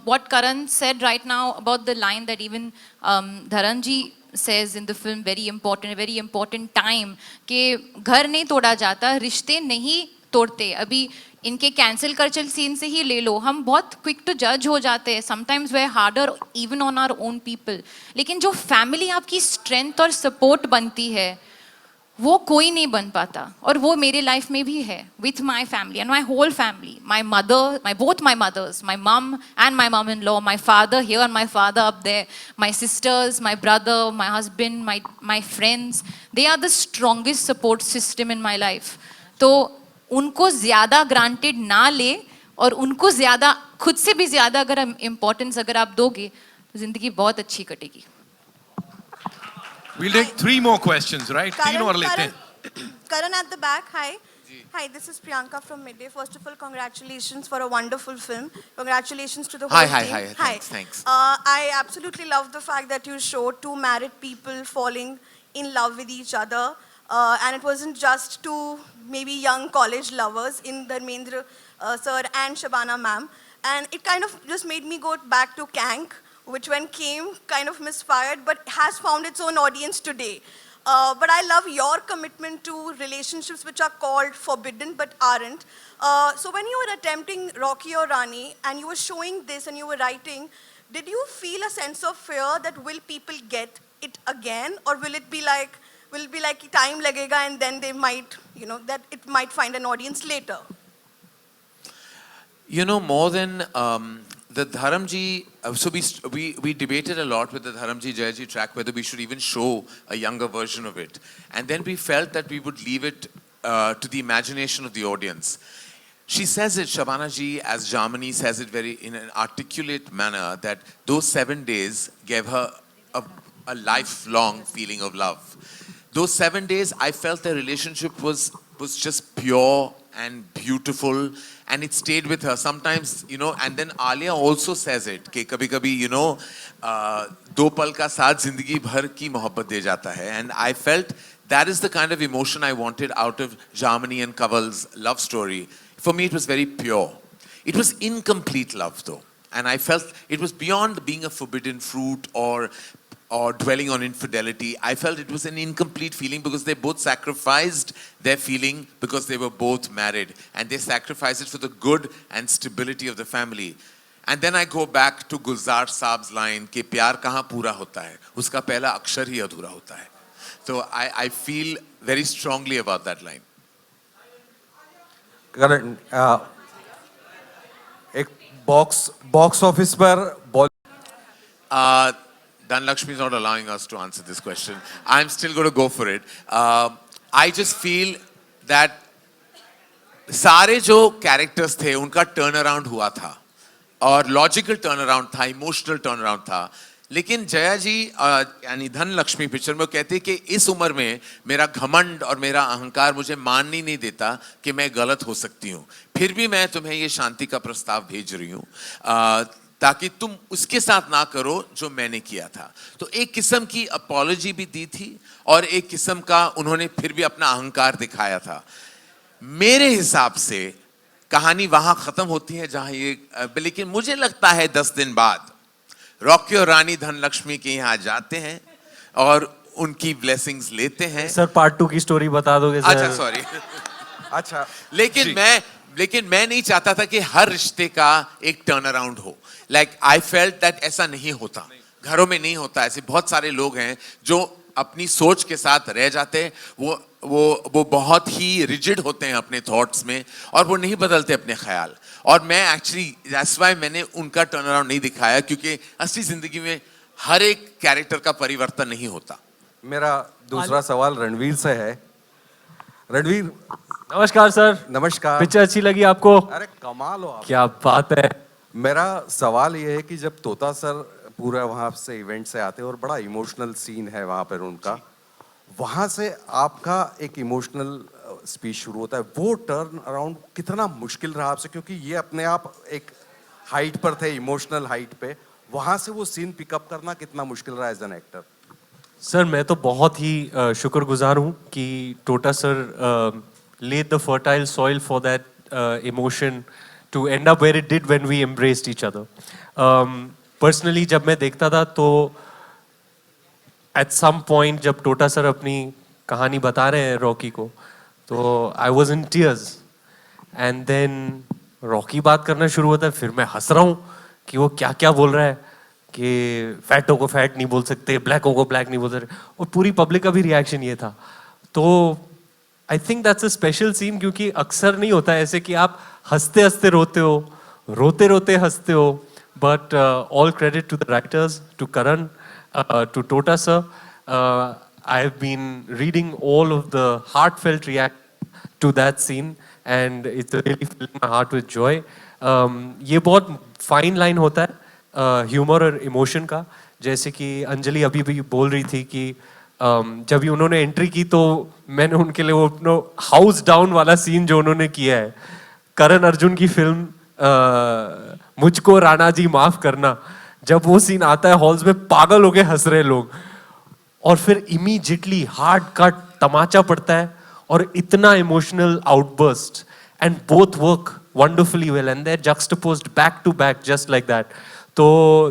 what Karan said right now about the line that even Dharanji says in the film, very important time, कि घर नहीं तोड़ा जाता, रिश्ते नहीं तोड़ते. अभी इनके कैंसिल कल्चर सीन से ही ले लो, हम बहुत क्विक टू जज हो जाते हैं. Sometimes we are harder even on our own people. लेकिन जो फैमिली आपकी स्ट्रेंथ और सपोर्ट बनती है, वो कोई नहीं बन पाता. और वो मेरे लाइफ में भी है, with my family and my whole family. My mother, both my mothers, my mum and my mom-in-law, my father here and my father up there, my sisters, my brother, my husband, my friends, they are the strongest support system in my life. तो उनको ज़्यादा granted ना ले, और उनको ज़्यादा, खुद से भी ज़्यादा अगर इम्पोर्टेंस अगर आप दोगे, तो ज़िंदगी बहुत अच्छी कटेगी. We'll take 3 more questions, right? Karan at the back, hi. Hi, this is Priyanka from Midday. First of all, congratulations for a wonderful film. Congratulations to the whole team. Hi. Thanks. I absolutely love the fact that you showed 2 married people falling in love with each other. And it wasn't just 2 maybe young college lovers in Dharmendra sir and Shabana ma'am. And it kind of just made me go back to Kank, which when came kind of misfired, but has found its own audience today. But I love your commitment to relationships which are called forbidden but aren't. So when you were attempting Rocky or Rani and you were showing this and you were writing, did you feel a sense of fear that will people get it again, or will it be like time lagega and then they might, you know, that it might find an audience later? You know, more than the Dharamji, so we debated a lot with the Dharamji Jayaji track whether we should even show a younger version of it. And then we felt that we would leave it to the imagination of the audience. She says it, Shabana ji, as Jamani says it in an articulate manner, that those 7 days gave her a lifelong feeling of love. Those 7 days, I felt the relationship was just pure and beautiful, and it stayed with her. Sometimes, you know, and then Alia also says it, कि कभी-कभी, you know, 2 पल का साथ जिंदगी भर की मोहब्बत दे जाता है. And I felt that is the kind of emotion I wanted out of Jamani and Kaval's love story. For me, it was very pure. It was incomplete love, though. And I felt it was beyond being a forbidden fruit or dwelling on infidelity. I felt it was an incomplete feeling because they both sacrificed their feeling because they were both married. And they sacrificed it for the good and stability of the family. And then I go back to Gulzar Saab's line कि प्यार कहाँ पूरा होता है, उसका पहला अक्षर ही अधूरा होता है. So I feel very strongly about that line. Karan, एक box office पर Dhanlakshmi is not allowing us to answer this question. I'm still going to go for it. I just feel that सारे जो characters थे उनका turn around हुआ था और logical turn around था, emotional turn around था. लेकिन जया जी यानी धनलक्ष्मी पिक्चर में वो कहती है कि इस उम्र में मेरा घमंड और मेरा अहंकार मुझे मान ही नहीं देता कि मैं गलत हो सकती हूँ. फिर भी मैं तुम्हें ये शांति का प्रस्ताव भेज रही हूँ ताकि तुम उसके साथ ना करो जो मैंने किया था. तो एक किस्म की अपॉलॉजी भी दी थी और एक किस्म का उन्होंने फिर भी अपना अहंकार दिखाया था. मेरे हिसाब से कहानी वहां खत्म होती है जहां ये, लेकिन मुझे लगता है 10 दिन बाद रॉकी और रानी धनलक्ष्मी के यहाँ जाते हैं और उनकी ब्लेसिंग्स लेते हैं. सर पार्ट 2 की स्टोरी बता दोगे सर? अच्छा सॉरी. अच्छा लेकिन मैं नहीं चाहता था कि हर रिश्ते का एक टर्न अराउंड हो. लाइक आई फेल्ट दैट ऐसा नहीं होता, घरों में नहीं होता. ऐसे बहुत सारे लोग हैं जो अपनी सोच के साथ रह जाते हैं. वो बहुत ही रिजिड होते हैं अपने थॉट्स में और वो नहीं बदलते अपने ख्याल. और मैं एक्चुअली दैट्स व्हाई मैंने उनका टर्न अराउंड नहीं दिखाया, क्योंकि असली जिंदगी में हर एक कैरेक्टर का परिवर्तन नहीं होता. मेरा दूसरा सवाल रणवीर से है. रणवीर नमस्कार सर. नमस्कार. पिक्चर अच्छी लगी आपको? अरे कमाल हो आप. क्या बात है. मेरा सवाल ये है कि जब तोता सर पूरा वहां से इवेंट से आते हैं और बड़ा इमोशनल सीन है वहां पर उनका, वहां से आपका एक इमोशनल स्पीच शुरू होता है. वो टर्न अराउंड कितना मुश्किल रहा आपसे, क्योंकि ये अपने आप एक हाइट पर थे, इमोशनल हाइट पे, वहां से वो सीन पिकअप करना कितना मुश्किल रहा एज एन एक्टर? सर मैं तो बहुत ही शुक्रगुजार हूँ कि टोटा sir laid the fertile soil for that emotion to end up where it did when we embraced each other. Personally जब मैं देखता था तो at some point जब टोटा सर अपनी कहानी बता रहे हैं रॉकी को, तो I was in tears. And then Rocky बात करना शुरू होता है, फिर मैं हंस रहा हूँ कि वो क्या क्या बोल रहा है कि फैटों को फैट नहीं बोल सकते, ब्लैकों को ब्लैक नहीं बोल सकते, और पूरी पब्लिक का भी रिएक्शन ये था. तो I think that's a special scene, क्योंकि अक्सर नहीं होता ऐसे कि आप हंसते हंसते रोते हो, रोते रोते हंसते हो. But all credit to the writers, to Karan, to Tota sir. I have been reading all of the heartfelt react to that scene and it's really filled my heart with joy. ये बहुत फाइन लाइन होता है humour और emotion का. जैसे कि अंजलि अभी भी बोल रही थी कि जब भी उन्होंने एंट्री की तो मैंने उनके लिए वो अपना हाउस डाउन वाला सीन जो उन्होंने किया है, करण अर्जुन की फिल्म मुझको राणा जी माफ करना, जब वो सीन आता है हॉल्स में पागल होके हंस रहे लोग, और फिर इमीडिएटली हार्ड कट तमाचा पड़ता है और इतना emotional outburst, and both work wonderfully well and they're juxtaposed back to back just like that. So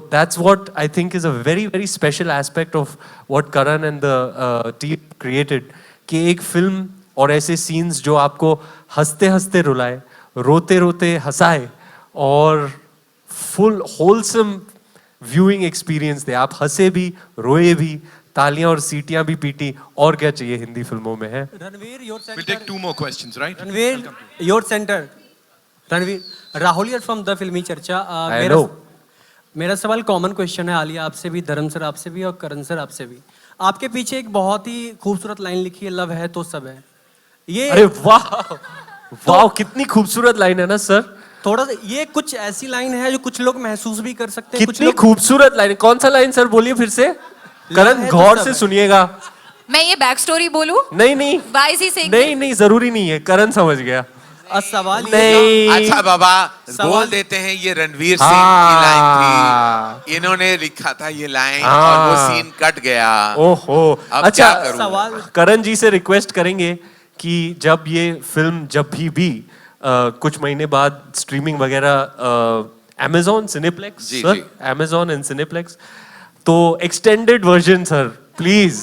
that's what I think is a very very special aspect of what Karan and the team created, कि एक film और ऐसे scenes जो आपको हंसते हंसते रुलाए, रोते रोते हंसाए और फुल होलसम व्यूइंग एक्सपीरियंस दे. आप हंसे भी, रोए भी, तालियां और सीटियां भी पीटी. और क्या चाहिए हिंदी फिल्मों में है. Ranveer, your center. We'll take 2 more questions, right? Ranveer, your center. Ranveer, Rahul यार फ्रॉम द फिल्मी चर्चा. मेरा सवाल कॉमन क्वेश्चन है आलिया आपसे भी, धर्म सर आपसे भी और करण सर आपसे भी. आपके पीछे एक बहुत ही खूबसूरत लाइन लिखी है, लव है तो सब है. ये अरे वाह वाह, कितनी खूबसूरत लाइन है ना सर. थोड़ा सा ये कुछ ऐसी लाइन है जो कुछ लोग महसूस भी कर सकते हैं. कितनी खूबसूरत लाइन. कौन सा लाइन सर बोलिए फिर से. करण गौर से सुनिएगा. मैं ये बैक स्टोरी बोलूं? नहीं नहीं, नहीं जरूरी नहीं है, करण समझ गया. सवाल नहीं. अच्छा बाबा बोल देते हैं, ये रणवीर सिंह की लाइन थी, इन्होंने लिखा था ये लाइन और वो सीन कट गया. ओहो. अच्छा सवाल करण जी से रिक्वेस्ट करेंगे कि जब ये फिल्म जब भी कुछ महीने बाद स्ट्रीमिंग वगैरह Amazon Cineplex जी, sir, जी. Amazon and Cineplex. तो extended version sir, please.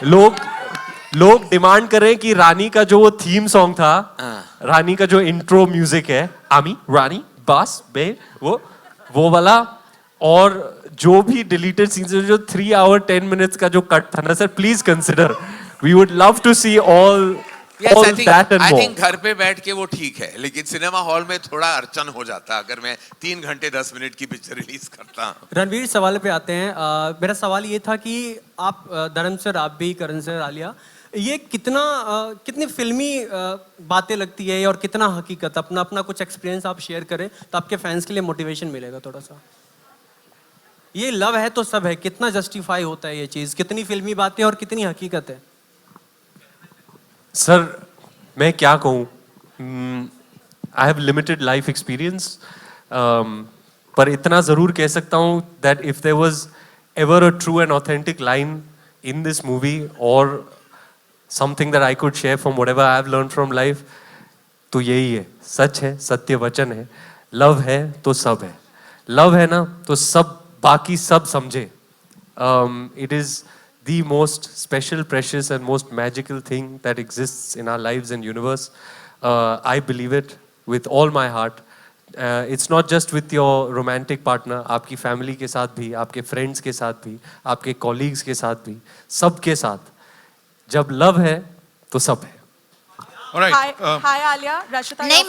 लोग डिमांड करें कि रानी का जो वो थीम सॉन्ग था, रानी का जो इंट्रो म्यूजिक है, आमी रानी बास बे, वो वाला, और जो भी डिलीटेड सीन्स, जो 3 hour 10 minutes का जो कट था ना sir, please consider. We would love to see all Yes, I think, that and I more. think घर पे बैठ के वो ठीक है, लेकिन सिनेमा हॉल में थोड़ा अड़चन हो जाता अगर मैं 3 घंटे 10 मिनट की पिक्चर रिलीज करता हूँ. रणवीर, सवाल पे आते हैं. मेरा सवाल ये था कि आप धर्म सर, आप भी, करण सर, आलिया, ये कितनी फिल्मी बातें लगती है और कितना हकीकत? अपना अपना कुछ एक्सपीरियंस आप शेयर करें तो आपके फैंस के लिए मोटिवेशन मिलेगा थोड़ा सा. ये लव है तो सब है, कितना जस्टिफाई होता है ये चीज? कितनी फिल्मी बातें और कितनी हकीकत है? सर मैं क्या कहूँ, I have limited life experience, पर इतना ज़रूर कह सकता हूँ that if there was ever a true and authentic line in this movie और something that I could share from whatever I have learn from life, तो यही है, सच है, सत्य वचन है. लव है तो सब है. लव है ना तो सब, बाकी सब समझे. It is the most special, precious and most magical thing that exists in our lives and universe. I believe it with all my heart. It's not just with your romantic partner, आपकी family के साथ भी, आपके friends के साथ भी, आपके colleagues के साथ भी, सब के साथ. जब love है तो सब है. Hi Alia, Rashita. नहीं,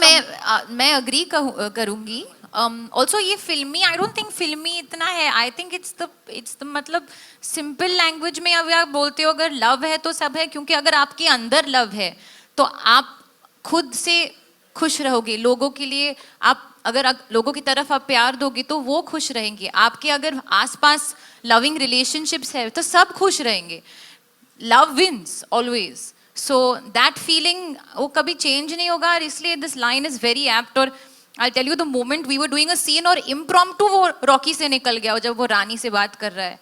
मैं अग्री करूंगी. ऑल्सो ये फिल्मी, आई डोंट थिंक फिल्मी इतना है. आई थिंक इट्स द मतलब सिंपल लैंग्वेज में अगर आप बोलते हो अगर लव है तो सब है, क्योंकि अगर आपके अंदर लव है तो आप खुद से खुश रहोगे. लोगों के लिए आप अगर लोगों की तरफ आप प्यार दोगे तो वो खुश रहेंगे. आपके अगर आसपास लविंग रिलेशनशिप्स है तो सब खुश रहेंगे. Love wins always. So that feeling वो कभी चेंज नहीं होगा, और इसलिए this line is very apt. और I'll tell you the moment we were doing a scene और impromptu वो रॉकी से निकल गया, और जब वो रानी से बात कर रहा है,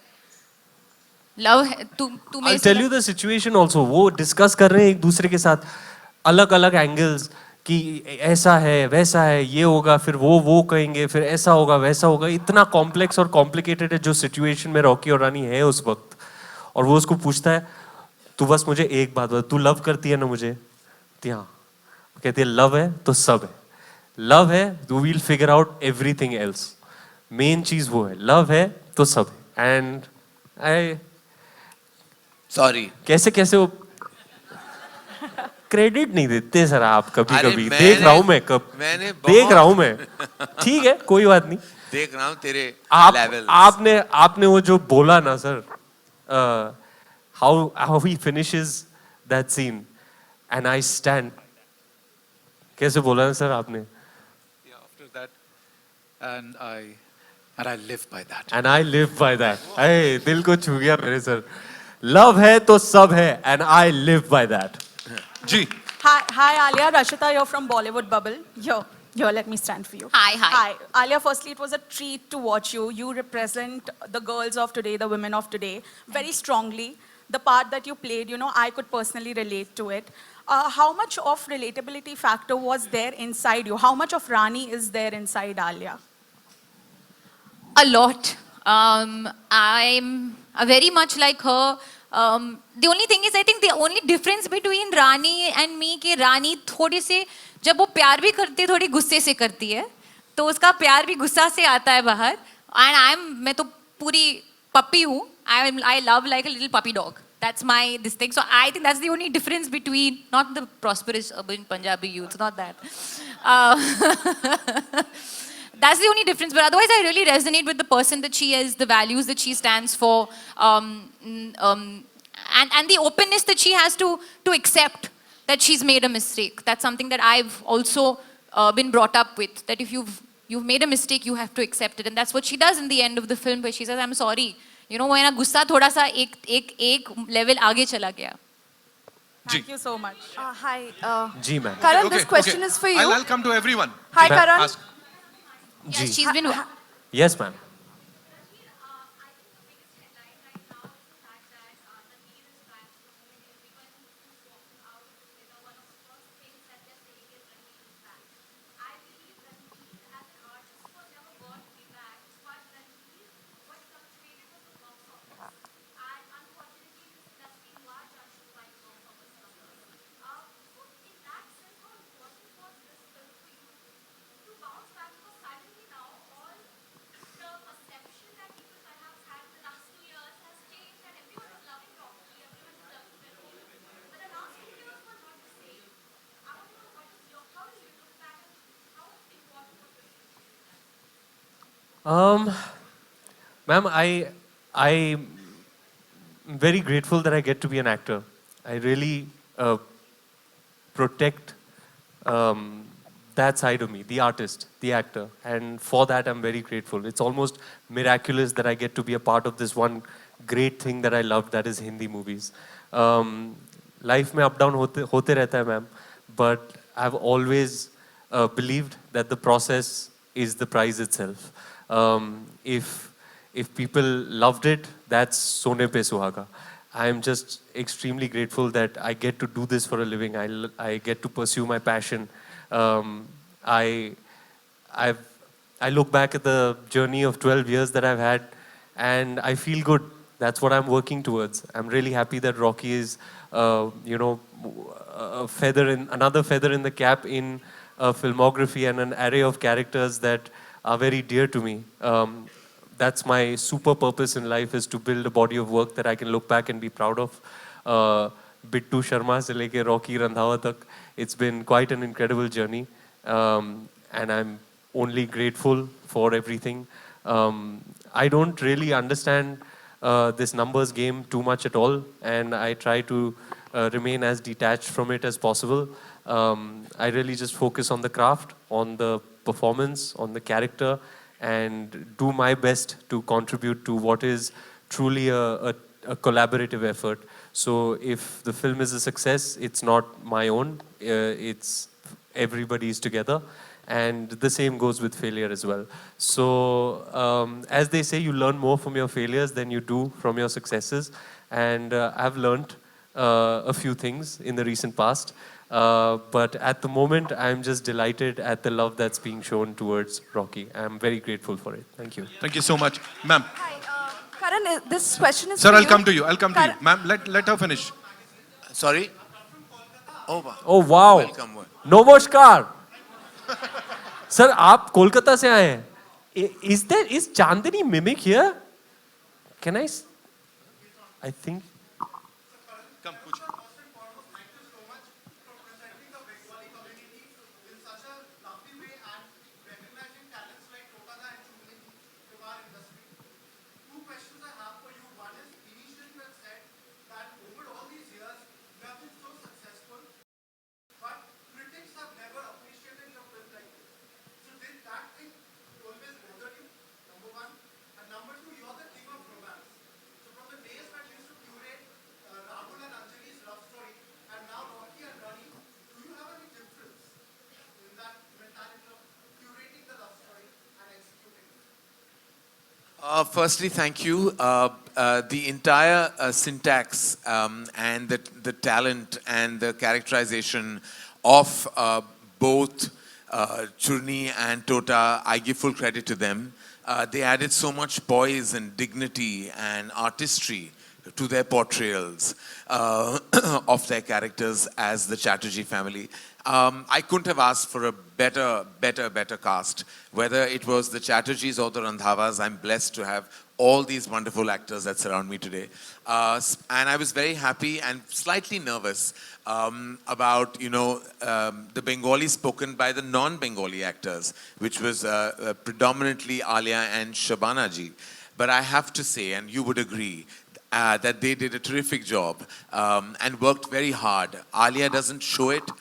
लव है. I'll tell you the situation also. वो डिस्कस कर रहे हैं एक दूसरे के साथ अलग अलग एंगल्स कि ऐसा है वैसा है, ये होगा, फिर वो कहेंगे, फिर ऐसा होगा वैसा होगा. इतना कॉम्प्लेक्स और कॉम्प्लिकेटेड है जो सिचुएशन में रॉकी और रानी है उस वक्त. और वो उसको पूछता है, तू बस मुझे एक बात बता, तू लव करती है ना मुझे? हाँ. कहती है लव है तो सब है. लव है तो we'll figure out everything else. Main चीज वो है, लव है तो सब है. एंड आई सॉरी, कैसे वो क्रेडिट नहीं देते सर आप कभी कभी. देख रहा हूं मैं, देख रहा हूं मैं. ठीक है, कोई बात नहीं, देख रहा हूं तेरे लेवल्स. आपने वो जो बोला ना sir, how he finishes that scene and I stand. कैसे बोला ना सर आपने? And I live by that. And I live by that. Hey, दिल को छू गया मेरे सर. Love है तो सब है, and I live by that. Ji. Hi Alia, Rashita, you're from Bollywood Bubble. Here, let me stand for you. Hi. Alia, firstly, it was a treat to watch you. You represent the girls of today, the women of today, very strongly. The part that you played, I could personally relate to it. How much of relatability factor was there inside you? How much of Rani is there inside Alia? A lot. I'm very much like her. The only thing is, I think the only difference between Rani and me कि रानी थोड़ी से जब वो प्यार भी करती है थोड़ी गुस्से से करती है, तो उसका प्यार भी गुस्सा से आता है बाहर. And मैं तो पूरी पप्पी हूँ. I love like a little puppy dog. That's my this thing. So I think that's the only difference between, not the prosperous urban Punjabi youth, not that. That's the only difference. But otherwise, I really resonate with the person that she is, the values that she stands for, and the openness that she has to accept that she's made a mistake. That's something that I've also been brought up with. That if you've made a mistake, you have to accept it, and that's what she does in the end of the film, where she says, "I'm sorry." मेरा गुस्सा थोड़ा सा एक level आगे चला गया. Thank you so much. Hi. जी ma'am. Karan, this question is for you. I'll come to everyone. Hi, Karan. जी. She's been. Yes, ma'am. Ma'am, I'm very grateful that I get to be an actor. I really protect that side of me, the artist, the actor. And for that, I'm very grateful. It's almost miraculous that I get to be a part of this one great thing that I love, that is Hindi movies. Life में up down होते रहता है, ma'am. But I've always believed that the process is the prize itself. If people loved it, that's sone pe suhaga. I'm just extremely grateful that I get to do this for a living. I get to pursue my passion. I look back at the journey of 12 years that I've had, and I feel good. That's what I'm working towards. I'm really happy that Rocky is, another feather in the cap in a filmography and an array of characters that are very dear to me. That's my super purpose in life, is to build a body of work that I can look back and be proud of. Bittu Sharma se leke Rocky Randhawa tak, it's been quite an incredible journey, and I'm only grateful for everything. I don't really understand this numbers game too much at all, and I try to remain as detached from it as possible. I really just focus on the craft, on the performance, on the character, and do my best to contribute to what is truly a collaborative effort. So if the film is a success, it's not my own, it's everybody's together. And the same goes with failure as well. So as they say, you learn more from your failures than you do from your successes. And I've learned a few things in the recent past. But at the moment, I'm just delighted at the love that's being shown towards Rocky. I'm very grateful for it. Thank you. Thank you so much. Ma'am. Karan, this question is Sir, for I'll you. come to you. I'll come to you. Ma'am, let her finish. Sorry? Oh, wow. Oh, wow. Welcome. Namaskar. Sir, आप कोलकाता से आए हैं. Is Chandani mimic here? Can I think. Come, push. Firstly, thank you. The entire syntax and the talent and the characterization of both Churni and Tota, I give full credit to them. They added so much poise and dignity and artistry to their portrayals of their characters as the Chatterjee family. I couldn't have asked for a better cast. Whether it was the Chatterjees or the Randhavas, I'm blessed to have all these wonderful actors that surround me today. And I was very happy and slightly nervous about, the Bengali spoken by the non-Bengali actors, which was predominantly Alia and Shabana ji. But I have to say, and you would agree, that they did a terrific job and worked very hard. Alia doesn't show it,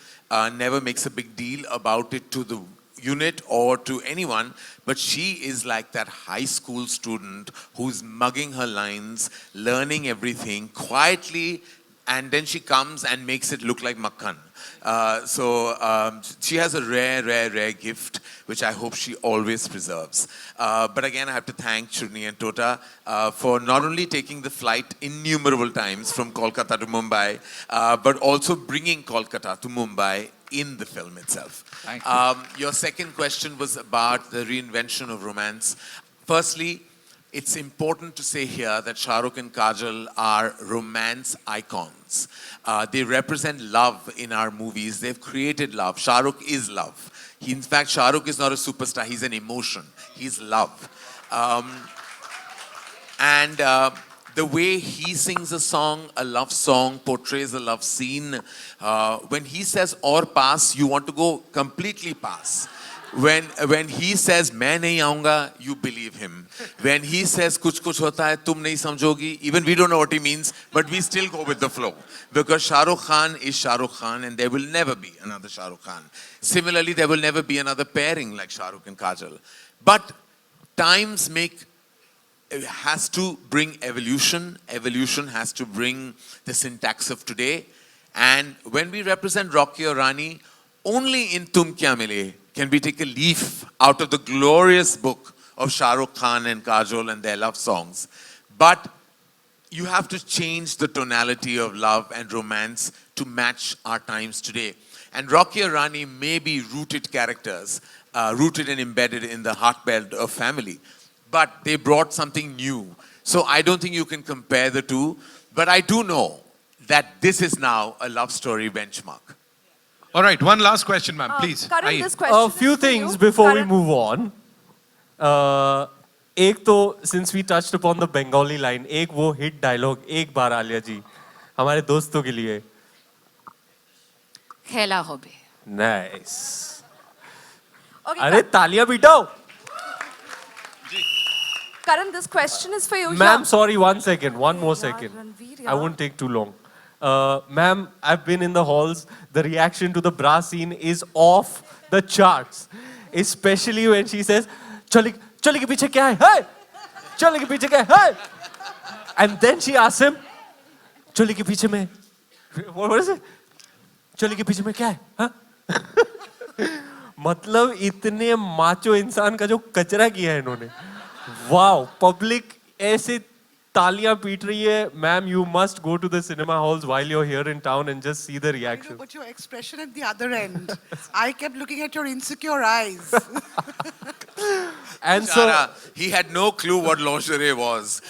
never makes a big deal about it to the unit or to anyone, but she is like that high school student who's mugging her lines, learning everything quietly, and then she comes and makes it look like Makkan. She has a rare gift, which I hope she always preserves. But again, I have to thank Churni and Tota for not only taking the flight innumerable times from Kolkata to Mumbai, but also bringing Kolkata to Mumbai in the film itself. Thank you. Your second question was about the reinvention of romance. Firstly, it's important to say here that Shah Rukh and Kajal are romance icons. They represent love in our movies. They've created love. Shah Rukh is love. In fact, Shah Rukh is not a superstar. He's an emotion. He's love. The way he sings a song, a love song, portrays a love scene, when he says "or pass," you want to go completely pass. when he says मैं नहीं आऊँगा, you believe him. When he says कुछ कुछ होता है तुम नहीं समझोगी, even we don't know what he means, but we still go with the flow because Shah Rukh Khan is Shah Rukh Khan, and there will never be another Shah Rukh Khan. Similarly, there will never be another pairing like Shah Rukh and Kajol. But times has to bring evolution. Evolution has to bring the syntax of today. And when we represent Rocky or Rani, only in Tum Kya Mile can we take a leaf out of the glorious book of Shah Rukh Khan and Kajol and their love songs. But you have to change the tonality of love and romance to match our times today. And Rocky or Rani may be rooted characters, rooted and embedded in the heartbed of family. But they brought something new. So I don't think you can compare the two. But I do know that this is now a love story benchmark. All right, one last question, ma'am, please. Karan, this question A few things before we move on. एक तो since we touched upon the Bengali line, एक वो hit dialogue, एक बार आलिया जी, हमारे दोस्तों के लिए. खेला हो बे. Nice. Okay, अरे तालियां बिठाओ. Karan, this question is for you. Ma'am, sorry, 1 second, one more second. I won't take too long. Ma'am, I've been in the halls. The reaction to the bra scene is off the charts. Especially when she says, Chali ke piche kya hai? Hey! Chali ke piche kya hai? Hey! And then she asks him, Chali ke piche mein, what is it? Chali ke piche mein kya hai? Huh? मतलब इतने macho इंसान का जो कचरा किया है इन्होंने. Wow, public ऐसे तालियां पीट रही है. Ma'am, you must go to the cinema halls while you're here in town and just see the reaction. But your expression at the other end, I kept looking at your insecure eyes. And Shara, he had no clue what lingerie was.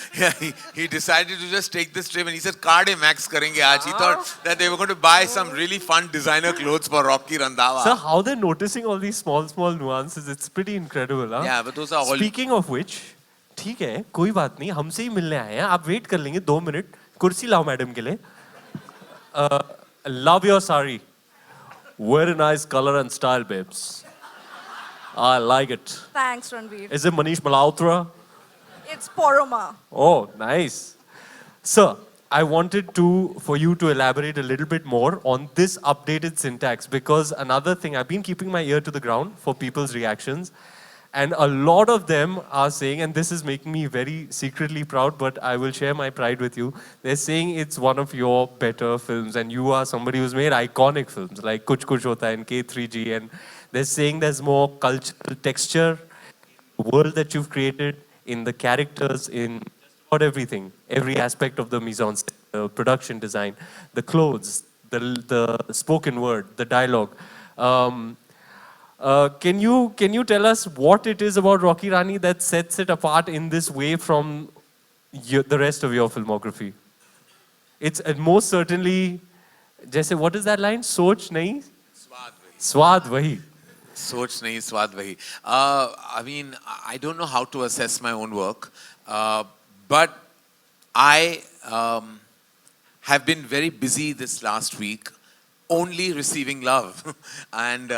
He decided to just take this trip and he said, Card Max karenge aaj. He thought that they were going to buy some really fun designer clothes for Rocky Randhawa. So how they're noticing all these small nuances, it's pretty incredible. Huh? Yeah, but those are all... Speaking of which, ठीक है, कोई बात नहीं, हमसे ही मिलने आए हैं, आप वेट कर लेंगे 2 मिनट, कुर्सी लाओ मैडम के लिए. Love your sari. Very nice color and style, babes. I like it. Thanks, Ranveer. Is it Manish Malhotra? It's Poroma. Oh, nice. Sir, I wanted for you to elaborate a little bit more on this updated syntax, because another thing, I've been keeping my ear to the ground for people's reactions, and a lot of them are saying, and this is making me very secretly proud, but I will share my pride with you, they're saying it's one of your better films, and you are somebody who's made iconic films like Kuch Kuch Hota Hai and K3G, and they're saying there's more cultural texture, the world that you've created, in the characters, in just about everything, every aspect of the mise en scène, the production design, the clothes, the spoken word, the dialogue. Can you tell us what it is about Rocky Rani that sets it apart in this way from the rest of your filmography? It's most certainly, जैसे what is that line? सोच नहीं, स्वाद वही. Soch nahi, swad wahi. I mean, I don't know how to assess my own work, but I have been very busy this last week only receiving love. And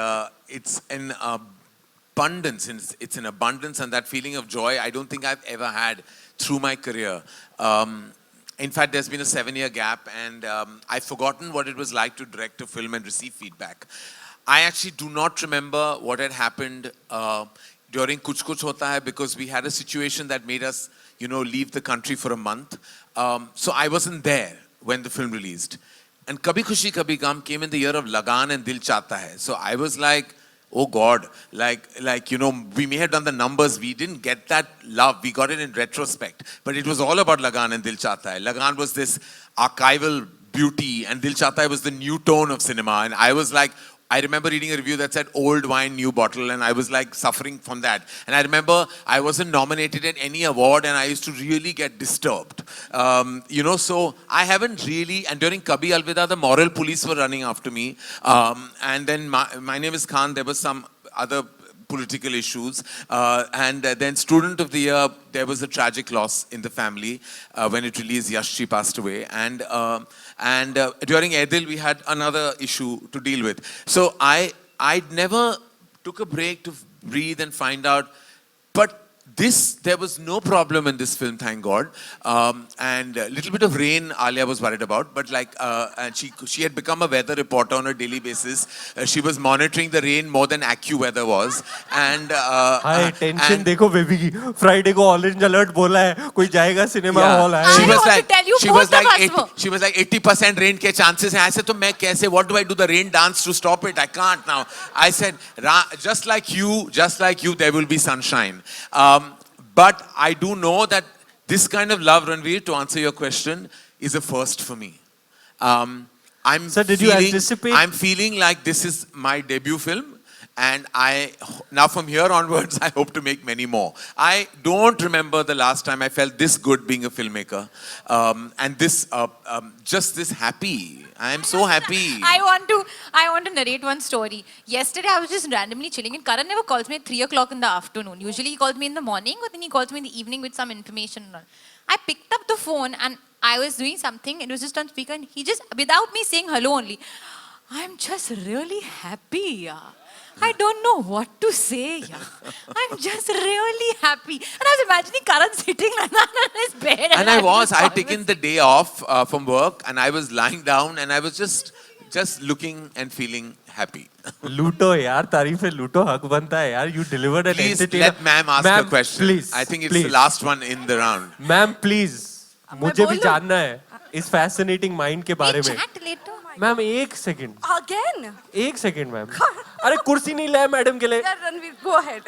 it's an abundance, it's an abundance, and that feeling of joy I don't think I've ever had through my career. In fact, there's been a 7-year gap, and I've forgotten what it was like to direct a film and receive feedback. I actually do not remember what had happened during Kuch Kuch Hota Hai, because we had a situation that made us, leave the country for a month. So I wasn't there when the film released. And Kabhi Khushi Kabhi Gum came in the year of Lagan and Dil Chahta Hai. So I was like, oh God, we may have done the numbers. We didn't get that love. We got it in retrospect. But it was all about Lagan and Dil Chahta Hai. Lagan was this archival beauty, and Dil Chahta Hai was the new tone of cinema. And I was like, I remember reading a review that said old wine, new bottle, and I was like suffering from that. And I remember I wasn't nominated at any award, and I used to really get disturbed. So I haven't really, and during Kabhi Alvida, the moral police were running after me. And then my name is Khan, there was some other political issues. And then Student of the Year, there was a tragic loss in the family when it released. Yashji passed away. And during Edil, we had another issue to deal with. So I never took a break to breathe and find out. But there was no problem in this film, thank God. And a little bit of rain Alia was worried about, but and she had become a weather reporter on a daily basis. She was monitoring the rain more than AccuWeather was. And hi tension देखो baby की Friday को orange alert बोला है कोई जाएगा cinema hall है she was like 80% rain के chances हैं. I said तो मैं कैसे, what do I do the rain dance to stop it? I can't now. I said just like you there will be sunshine. But I do know that this kind of love, Ranveer, to answer your question, is a first for me. Did you anticipate? I'm feeling like this is my debut film. And now from here onwards, I hope to make many more. I don't remember the last time I felt this good being a filmmaker. And just this happy. I am so happy. I want to narrate one story. Yesterday, I was just randomly chilling, and Karan never calls me at 3 o'clock in the afternoon. Usually, he calls me in the morning, but then he calls me in the evening with some information. I picked up the phone, and I was doing something. It was just on speaker, and he just, without me saying hello only, I'm just really happy. I don't know what to say. I'm just really happy. And I was imagining Karan sitting like that on his bed. And I had taken the day off from work, and I was lying down, and I was just looking and feeling happy. लूटो यार तारीफें लूटो हक बनता है यार. You delivered an please entertainer. Let ma'am ask a question. Please, I think it's the last one in the round. Ma'am, please. मुझे भी जानना है इस fascinating mind के बारे में. मैम एक सेकंड. Again? एक सेकंड मैम. अरे कुर्सी नहीं लाया मैडम के लिए. Ranveer, go ahead.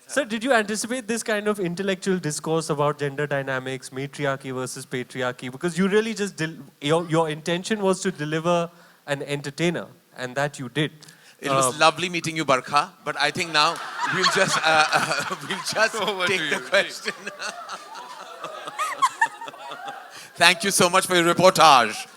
Sir, did you anticipate this kind of intellectual discourse about gender dynamics, matriarchy versus patriarchy? Because you really just your intention was to deliver an entertainer, and that you did. It was lovely meeting you, Barkha. But I think now we'll just take the question. Thank you so much for your reportage.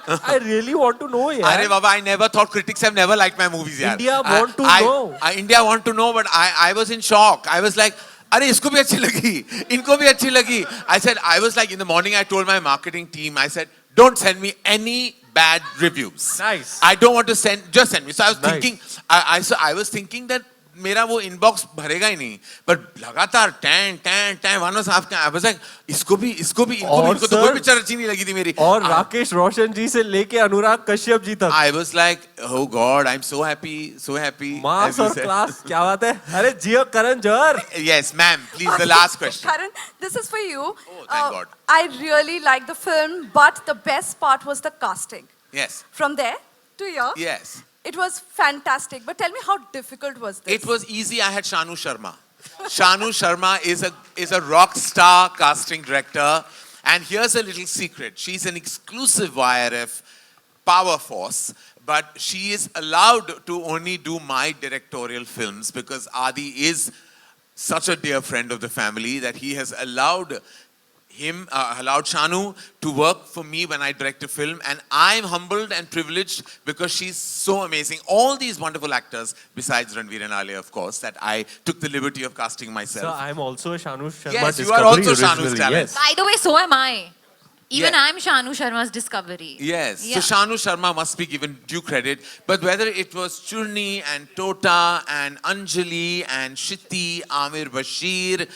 I really want to know, yaar. Arey Baba, I never thought critics have never liked my movies, yaar. India want to know. India want to know, but I was in shock. I was like, अरे इसको भी अच्छी लगी, इनको भी अच्छी लगी. I was like, in the morning I told my marketing team, I said, don't send me any bad reviews. Nice. I don't want to just send me. So I was thinking, I was thinking that मेरा वो inbox भरेगा ही नहीं, पर लगातार tan one of आपका I was like, इसको भी इनको तो कोई पिक्चर अच्छी नहीं लगी थी मेरी. और राकेश रोशन जी से लेके अनुराग कश्यप जी तक. I was like, oh God, I'm so happy. मास और क्लास, क्या बात है. अरे जियो Karan Johar. Yes, ma'am. Please, the last question. Karan, this is for you. Oh, thank God. I really liked the film, but the best part was the casting. Yes. From there to here. Yes. It was fantastic. But tell me, how difficult was this? It was easy. I had Shanu Sharma. Shanu Sharma is a rock star casting director. And here's a little secret. She's an exclusive YRF power force. But she is allowed to only do my directorial films because Adi is such a dear friend of the family that he has allowed Shanu to work for me when I direct a film, and I'm humbled and privileged because she's so amazing. All these wonderful actors, besides Ranveer and Alia, of course, that I took the liberty of casting myself. So I'm also a Shanu Sharma yes, discovery. You are also originally. Shanu's talent. Yes. By the way, so am I. Even Yeah. I'm Shanu Sharma's discovery. Yes, Yeah. so Shanu Sharma must be given due credit. But whether it was Churni and Tota and Anjali and Shiti, Amir Bashir,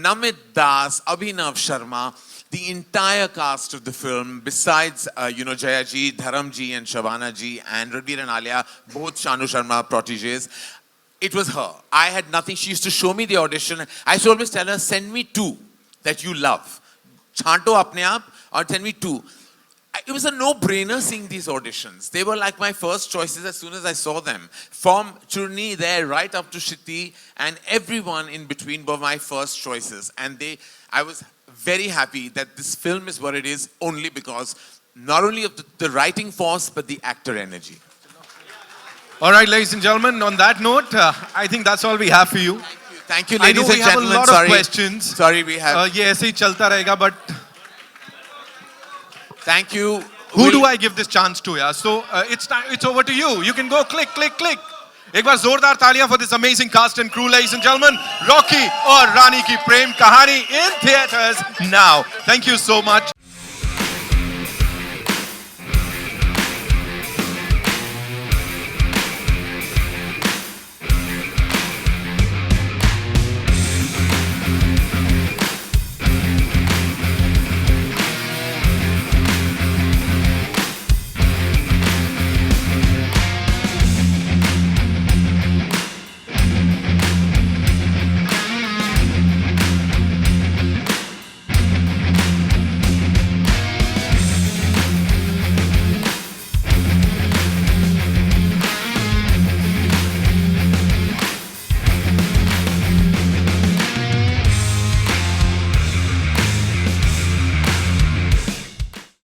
Namit Das, Abhinav Sharma, the entire cast of the film, besides Jayaji, Dharamji and Shabanaji and Ranveer and Alia, both Shanu Sharma proteges, it was her. I had nothing. She used to show me the audition. I used to always tell her, send me 2 that you love. Chanto apne aap or send me 2. It was a no-brainer seeing these auditions. They were like my first choices as soon as I saw them. From Churni there right up to Shiti and everyone in between were my first choices. And I was very happy that this film is what it is only because not only of the writing force but the actor energy. All right, ladies and gentlemen, on that note, I think that's all we have for you. Thank you, ladies and gentlemen. I know we have a lot of questions. Sorry, we have. ये ऐसे ही चलता रहेगा, but thank you. Who do I give this chance to? Yeah, so it's over to you. You can go click. एक बार जोरदार तालियां for this amazing cast and crew, ladies and gentlemen. Rocky और Rani Kii Prem Kahaani in theaters now. Thank you so much.